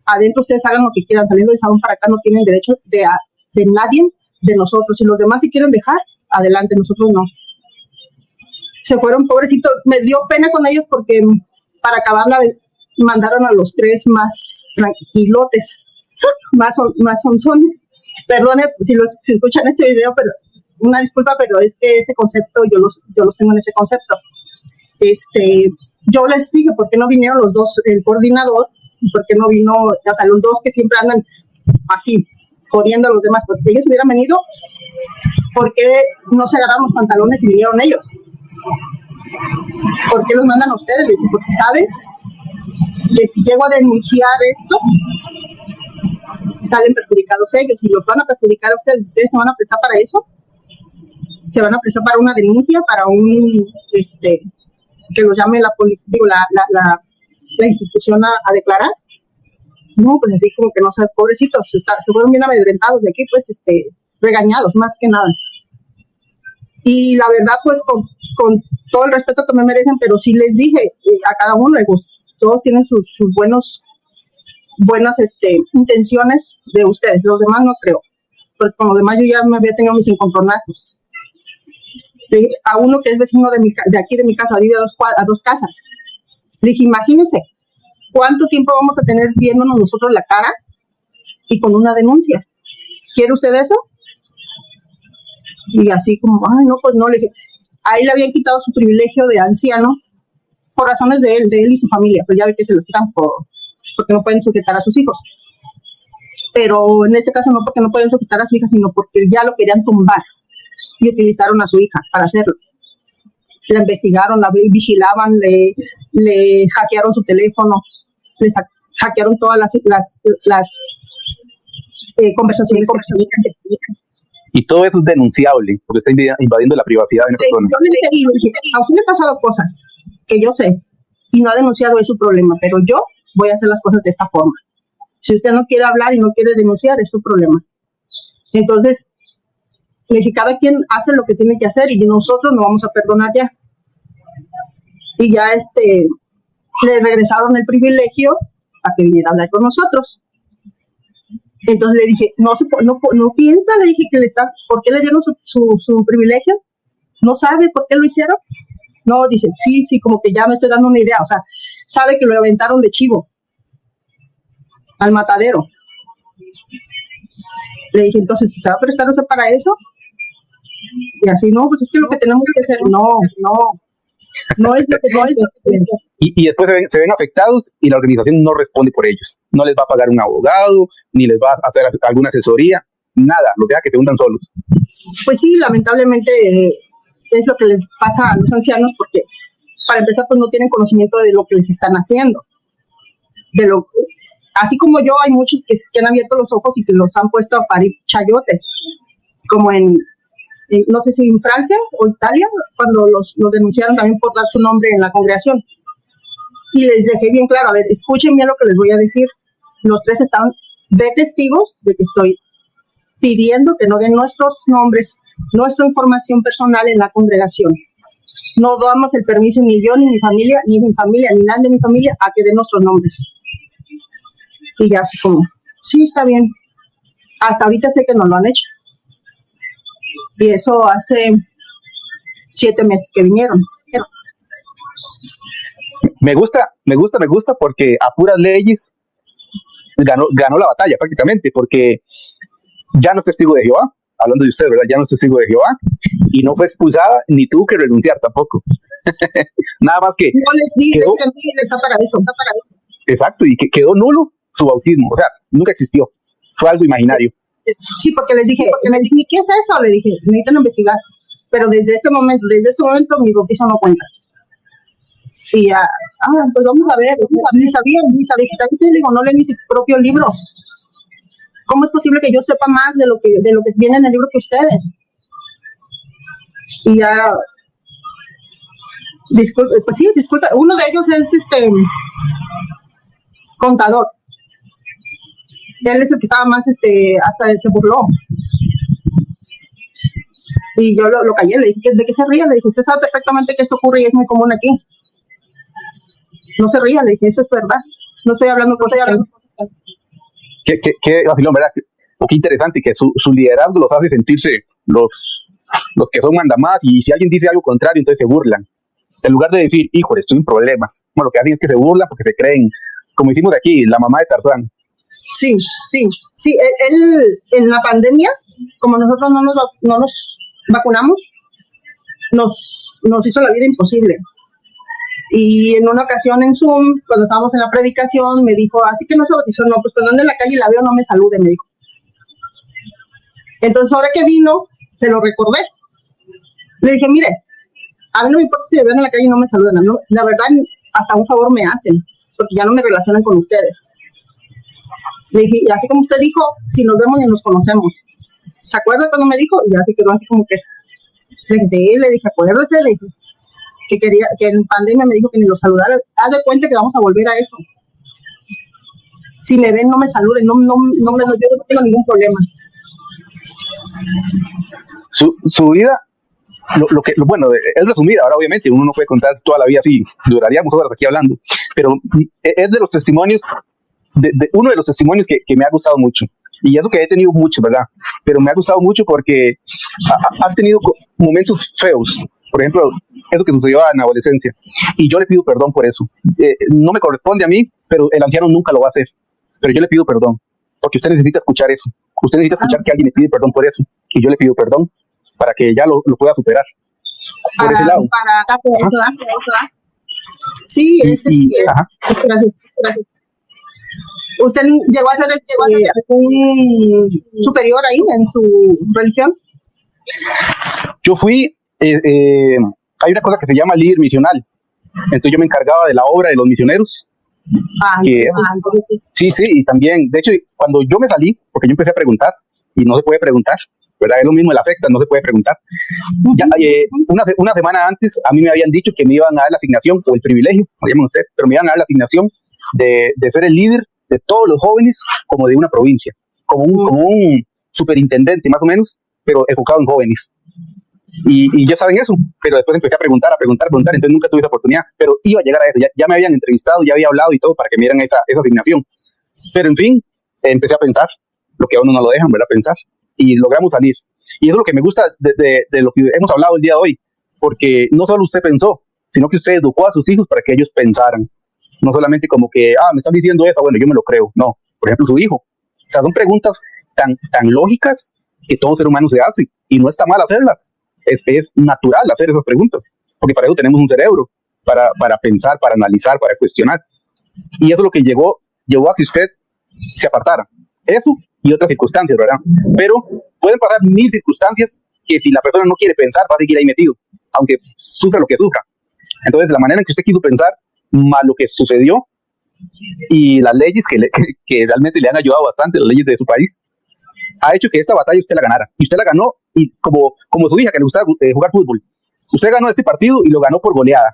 Adentro ustedes hagan lo que quieran, saliendo del salón para acá no tienen derecho de nadie, de nosotros. Si los demás se quieren dejar, adelante, nosotros no. Se fueron, pobrecitos, me dio pena con ellos porque para acabarla mandaron a los 3 más tranquilotes, más onzones. Perdone si escuchan este video, pero una disculpa, pero es que ese concepto yo los tengo en ese concepto. Yo les dije, ¿por qué no vinieron los dos, el coordinador, y por qué no vino, o sea, los dos que siempre andan así, jodiendo a los demás? Porque ellos hubieran venido, ¿por qué no se agarraron los pantalones y vinieron ellos? ¿Por qué los mandan a ustedes? Les dije, porque saben que si llego a denunciar esto, salen perjudicados ellos y los van a perjudicar a ustedes. ¿Ustedes se van a prestar para eso? ¿Se van a prestar para una denuncia, para que los llame la policía, digo, la institución a declarar? No, pues así como que no saben, pobrecitos, se fueron bien amedrentados de aquí, pues, regañados, más que nada. Y la verdad, pues, con todo el respeto que me merecen, pero sí les dije a cada uno, pues, todos tienen sus buenas intenciones de ustedes. Los demás no creo, porque con los demás yo ya me había tenido mis encontronazos. A uno que es vecino de aquí de mi casa, vive a dos casas. Le dije, imagínense cuánto tiempo vamos a tener viéndonos nosotros la cara y con una denuncia. ¿Quiere usted eso? Y así como, ay, no, pues no, le dije, ahí le habían quitado su privilegio de anciano por razones de él y su familia, pero ya ve que se los quitan porque no pueden sujetar a sus hijos. Pero en este caso no porque no pueden sujetar a su hija, sino porque ya lo querían tumbar y utilizaron a su hija para hacerlo. La investigaron, la vigilaban, le hackearon su teléfono, les hackearon todas las conversaciones que tenían. Y todo eso es denunciable, porque está invadiendo la privacidad de una persona. Yo le dije, a usted le han pasado cosas que yo sé, y no ha denunciado, es su problema, pero yo voy a hacer las cosas de esta forma. Si usted no quiere hablar y no quiere denunciar, es su problema. Entonces, le dije, cada quien hace lo que tiene que hacer y nosotros no vamos a perdonar ya. Y ya le regresaron el privilegio a que viniera a hablar con nosotros. Entonces le dije, no piensa, le dije ¿por qué le dieron su privilegio? ¿No sabe por qué lo hicieron? No, dice, sí, como que ya me estoy dando una idea, o sea, sabe que lo aventaron de chivo al matadero. Le dije, entonces, ¿se va a prestar usted para eso? Y así, no, pues es que lo que tenemos que hacer, no es lo que y después se ven afectados y la organización no responde por ellos. No les va a pagar un abogado, ni les va a hacer alguna asesoría, nada, lo deja que se hundan solos. Pues sí, lamentablemente es lo que les pasa a los ancianos, porque para empezar pues no tienen conocimiento de lo que les están haciendo. Así como yo, hay muchos que han abierto los ojos y que los han puesto a parir chayotes, como no sé si en Francia o Italia, cuando los denunciaron también por dar su nombre en la congregación. Y les dejé bien claro, a ver, escuchen bien lo que les voy a decir. Los 3 estaban de testigos de que estoy pidiendo que no den nuestros nombres, nuestra información personal en la congregación. No damos el permiso ni yo, ni mi familia, ni nadie de mi familia a que den nuestros nombres. Y ya así como, sí, está bien. Hasta ahorita sé que no lo han hecho. Y eso hace 7 meses que vinieron. Me gusta porque a puras leyes ganó la batalla prácticamente, porque ya no es testigo de Jehová, hablando de usted, ¿verdad? Ya no es testigo de Jehová, y no fue expulsada, ni tuvo que renunciar tampoco. Nada más que... No les di, quedó, está para eso. Exacto, y que quedó nulo su bautismo, o sea, nunca existió, fue algo imaginario. Sí, porque les dije, me dije, ¿qué es eso? Le dije, necesitan investigar, pero desde este momento mi bautizo no cuenta. Y ya, pues vamos a ver, ni sabía, ¿sabes qué? Le digo, no lee ni su propio libro. ¿Cómo es posible que yo sepa más de lo que viene en el libro que ustedes? Y ya, disculpa, uno de ellos es contador. Él es el que estaba más, hasta él se burló. Y yo lo callé, le dije, ¿de qué se ría? Le dije, usted sabe perfectamente que esto ocurre y es muy común aquí. No se ría, le dije, eso es verdad. No estoy hablando cosas que... Qué vacilón, ¿verdad? Qué interesante que su liderazgo los hace sentirse los que son mandamás, y si alguien dice algo contrario, entonces se burlan. En lugar de decir, híjole, estoy en problemas. Bueno, lo que hacen es que se burlan porque se creen, como hicimos aquí, la mamá de Tarzán. Sí, él en la pandemia, como nosotros no nos vacunamos, nos hizo la vida imposible. Y en una ocasión en Zoom, cuando estábamos en la predicación, me dijo, así que no se bautizó, no, pues cuando ande en la calle y la veo, no me salude, me dijo. Entonces, ahora que vino, se lo recordé. Le dije, mire, a mí no me importa si me ven en la calle y no me saludan. No, la verdad, hasta un favor me hacen, porque ya no me relacionan con ustedes. Le dije, y así como usted dijo, si nos vemos ni nos conocemos. ¿Se acuerda cuando me dijo? Y ya se quedó así como que, le dije, sí, le dije, acuérdese, le dije, que en pandemia me dijo que ni lo saludara. Haz de cuenta que vamos a volver a eso. Si me ven, no me saluden, yo no tengo ningún problema. Su vida, bueno, es resumida, ahora obviamente uno no puede contar toda la vida así, duraríamos horas aquí hablando, pero es de los testimonios, uno de los testimonios que me ha gustado mucho, y es lo que he tenido mucho, ¿verdad? Pero me ha gustado mucho porque has tenido momentos feos. Por ejemplo, eso que sucedió en la adolescencia, y yo le pido perdón por eso. No me corresponde a mí, pero el anciano nunca lo va a hacer, pero yo le pido perdón, porque usted necesita escuchar eso. Usted necesita escuchar que alguien le pide perdón por eso, y yo le pido perdón para que ya lo pueda superar. Por ese lado. Sí, gracias. ¿Usted llegó a ser un superior ahí en su religión? Yo fui, hay una cosa que se llama líder misional, entonces yo me encargaba de la obra de los misioneros. Sí, y también, de hecho, cuando yo me salí, porque yo empecé a preguntar, y no se puede preguntar, ¿verdad? Es lo mismo de la secta, no se puede preguntar. Ya, una semana antes a mí me habían dicho que me iban a dar la asignación, o el privilegio, como llaman ustedes, pero me iban a dar la asignación de ser el líder de todos los jóvenes, como de una provincia, como un superintendente más o menos, pero enfocado en jóvenes. Y ya saben eso, pero después empecé a preguntar, entonces nunca tuve esa oportunidad, pero iba a llegar a eso, ya me habían entrevistado, ya había hablado y todo para que me dieran esa asignación. Pero en fin, empecé a pensar, lo que a uno no lo dejan, ¿verdad? Pensar, y logramos salir. Y eso es lo que me gusta de lo que hemos hablado el día de hoy, porque no solo usted pensó, sino que usted educó a sus hijos para que ellos pensaran. No solamente como que, me están diciendo eso, bueno, yo me lo creo. No, por ejemplo, su hijo. O sea, son preguntas tan lógicas que todo ser humano se hace, y no está mal hacerlas. Es natural hacer esas preguntas, porque para eso tenemos un cerebro, para pensar, para analizar, para cuestionar. Y eso es lo que llevó a que usted se apartara. Eso y otras circunstancias, ¿verdad? Pero pueden pasar 1000 circunstancias que si la persona no quiere pensar, va a seguir ahí metido, aunque sufra lo que sufra. Entonces, la manera en que usted quiso pensar, más lo que sucedió, y las leyes que realmente le han ayudado bastante, las leyes de su país, ha hecho que esta batalla usted la ganara. Y usted la ganó, y como su hija, que le gustaba jugar fútbol. Usted ganó este partido y lo ganó por goleada.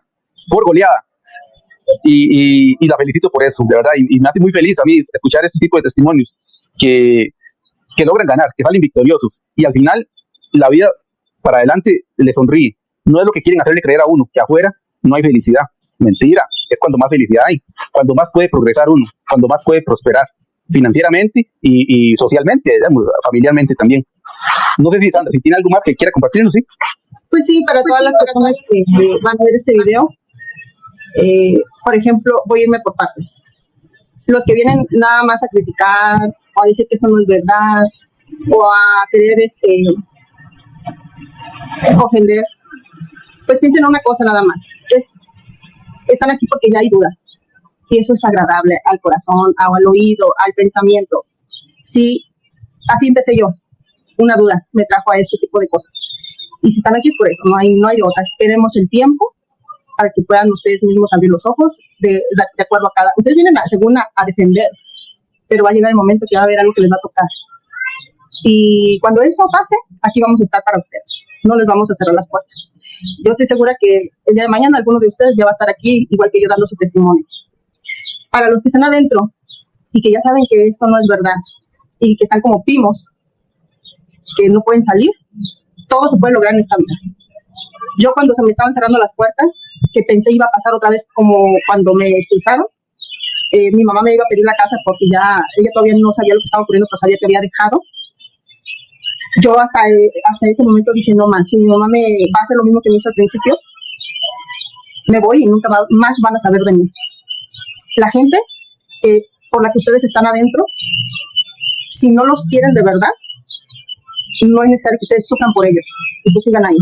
Y la felicito por eso, de verdad. Y me hace muy feliz a mí escuchar este tipo de testimonios que logran ganar, que salen victoriosos. Y al final, la vida para adelante le sonríe. No es lo que quieren hacerle creer a uno, que afuera no hay felicidad. Mentira, es cuando más felicidad hay, cuando más puede progresar uno, cuando más puede prosperar financieramente y socialmente, digamos, familiarmente también. No sé si Sandra, si tiene algo más que quiera compartirnos, ¿sí? Pues sí, para todas las personas que van a ver este video, por ejemplo, voy a irme por partes. Los que vienen nada más a criticar o a decir que esto no es verdad o a querer ofender, pues piensen una cosa nada más. Están aquí porque ya hay duda. Y eso es agradable al corazón, al oído, al pensamiento. Sí, así empecé yo. Una duda me trajo a este tipo de cosas. Y si están aquí es por eso, no hay otra. Esperemos el tiempo para que puedan ustedes mismos abrir los ojos de acuerdo a cada... Ustedes vienen según a defender, pero va a llegar el momento que va a haber algo que les va a tocar. Y cuando eso pase, aquí vamos a estar para ustedes. No les vamos a cerrar las puertas. Yo estoy segura que el día de mañana alguno de ustedes ya va a estar aquí, igual que yo, dando su testimonio. Para los que están adentro y que ya saben que esto no es verdad y que están como pimos, que no pueden salir, todo se puede lograr en esta vida. Yo cuando se me estaban cerrando las puertas, que pensé iba a pasar otra vez como cuando me expulsaron, mi mamá me iba a pedir la casa porque ella todavía no sabía lo que estaba ocurriendo, pero sabía que había dejado. Yo hasta ese momento dije, no más, si mi mamá me va a hacer lo mismo que me hizo al principio, me voy y nunca más van a saber de mí. La gente por la que ustedes están adentro, si no los quieren de verdad, no es necesario que ustedes sufran por ellos y que sigan ahí,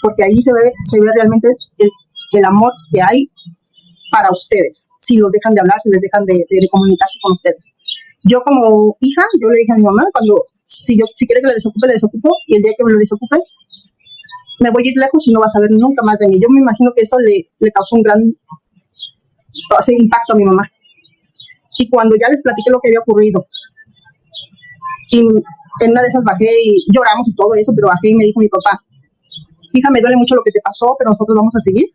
porque ahí se ve realmente el amor que hay para ustedes, si los dejan de hablar, si les dejan de comunicarse con ustedes. Yo como hija, yo le dije a mi mamá, si quiere que le desocupo, y el día que me lo desocupe, me voy a ir lejos y no va a saber nunca más de mí. Yo me imagino que eso le causó un gran impacto a mi mamá. Y cuando ya les platiqué lo que había ocurrido, y en una de esas bajé y lloramos y todo eso, pero bajé y me dijo mi papá, hija, me duele mucho lo que te pasó, pero nosotros vamos a seguir.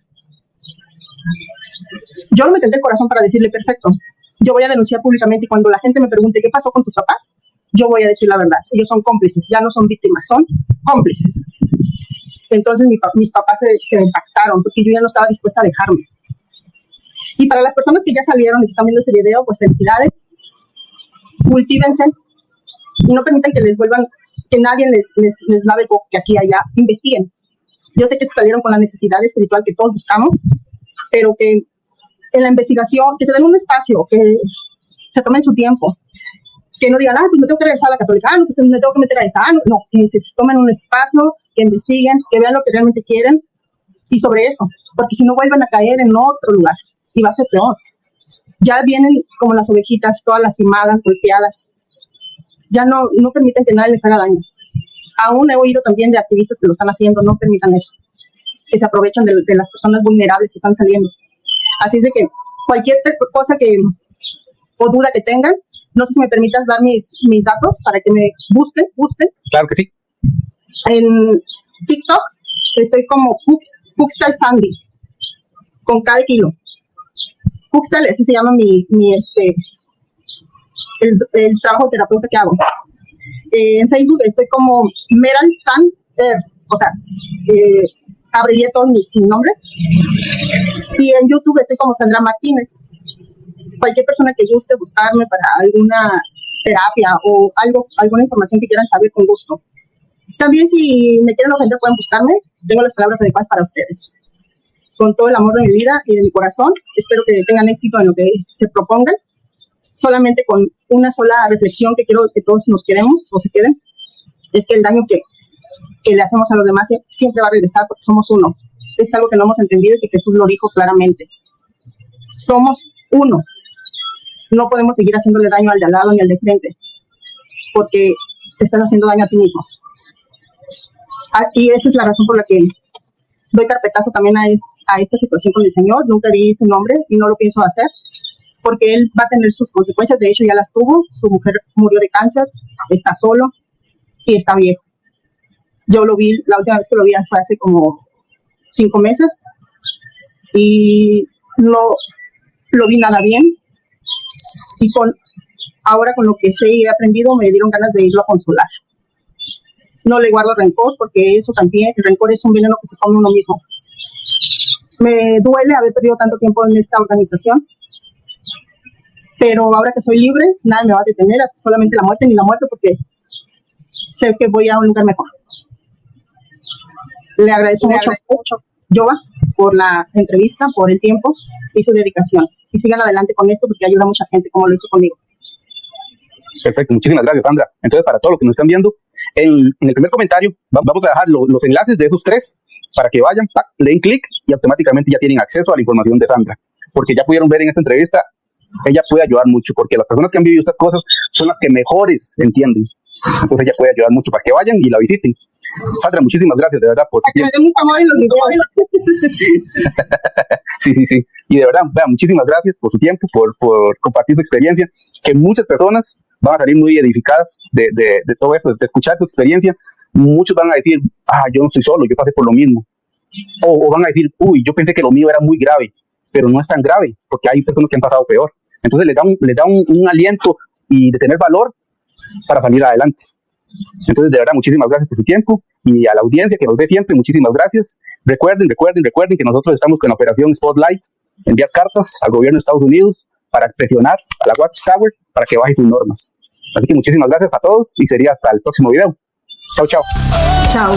Yo no me tenté el corazón para decirle, perfecto, yo voy a denunciar públicamente y cuando la gente me pregunte qué pasó con tus papás, yo voy a decir la verdad. Ellos son cómplices, ya no son víctimas, son cómplices. Entonces mis papás se impactaron porque yo ya no estaba dispuesta a dejarme. Y para las personas que ya salieron y que están viendo este video, pues felicidades. Cultívense y no permitan que les vuelvan, que nadie les lave que aquí y allá. Investiguen. Yo sé que se salieron con la necesidad espiritual que todos buscamos, pero que en la investigación, que se den un espacio, que se tomen su tiempo, que no digan, pues me tengo que regresar a la católica, no, pues me tengo que meter a esta, no, que se tomen un espacio, que investiguen, que vean lo que realmente quieren y sobre eso, porque si no vuelven a caer en otro lugar y va a ser peor. Ya vienen como las ovejitas, todas lastimadas, golpeadas. Ya no permiten que nadie les haga daño. Aún he oído también de activistas que lo están haciendo, no permitan eso, que se aprovechan de las personas vulnerables que están saliendo. Así es de que cualquier cosa o duda que tengan, no sé si me permitas dar mis datos para que me busquen. Claro que sí. En TikTok estoy como Puxtal Sandy, con cada kilo. Puxtal, así se llama el trabajo terapeuta que hago. En Facebook estoy como Meral San, o sea, abrevié todos mis nombres. Y en YouTube estoy como Sandra Martínez. Cualquier persona que guste buscarme para alguna terapia o alguna información que quieran saber, con gusto. También si me quieren ofender pueden buscarme, tengo las palabras adecuadas para ustedes. Con todo el amor de mi vida y de mi corazón, espero que tengan éxito en lo que se propongan. Solamente con una sola reflexión que quiero que todos nos quedemos o se queden, es que el daño que le hacemos a los demás siempre va a regresar porque somos uno. Es algo que no hemos entendido y que Jesús lo dijo claramente. Somos uno. No podemos seguir haciéndole daño al de al lado ni al de frente, porque te estás haciendo daño a ti mismo. Y esa es la razón por la que doy carpetazo también a esta situación con el Señor. Nunca di su nombre y no lo pienso hacer, porque Él va a tener sus consecuencias. De hecho, ya las tuvo. Su mujer murió de cáncer, está solo y está viejo. Yo lo vi, la última vez que lo vi fue hace como 5 meses y no lo vi nada bien. Y ahora con lo que sé y he aprendido, me dieron ganas de irlo a consolar. No le guardo rencor, porque eso también, el rencor es un veneno que se come uno mismo. Me duele haber perdido tanto tiempo en esta organización, pero ahora que soy libre, nada me va a detener, hasta solamente la muerte, ni la muerte, porque sé que voy a un lugar mejor. Le agradezco mucho, Jova, por la entrevista, por el tiempo, y su dedicación. Y sigan adelante con esto porque ayuda a mucha gente como lo hizo conmigo. Perfecto, muchísimas gracias, Sandra. Entonces, para todos los que nos están viendo, en el primer comentario vamos a dejar los enlaces de esos 3 para que vayan, le den clic y automáticamente ya tienen acceso a la información de Sandra. Porque ya pudieron ver en esta entrevista, ella puede ayudar mucho, porque las personas que han vivido estas cosas son las que mejores entienden. Entonces ella puede ayudar mucho para que vayan y la visiten. Sandra, muchísimas gracias, de verdad, por su tiempo. Sí. Y de verdad, muchísimas gracias por su tiempo, por compartir su experiencia, que muchas personas van a salir muy edificadas de todo esto, de escuchar tu experiencia. Muchos van a decir, yo no estoy solo, yo pasé por lo mismo. O van a decir, yo pensé que lo mío era muy grave, pero no es tan grave, porque hay personas que han pasado peor. Entonces les da un aliento y de tener valor para salir adelante. Entonces, de verdad, muchísimas gracias por su tiempo, y a la audiencia que nos ve siempre, muchísimas gracias. Recuerden que nosotros estamos con la operación Spotlight, enviar cartas al gobierno de Estados Unidos para presionar a la Watchtower para que baje sus normas. Así que muchísimas gracias a todos y sería hasta el próximo video. Chao. Chao.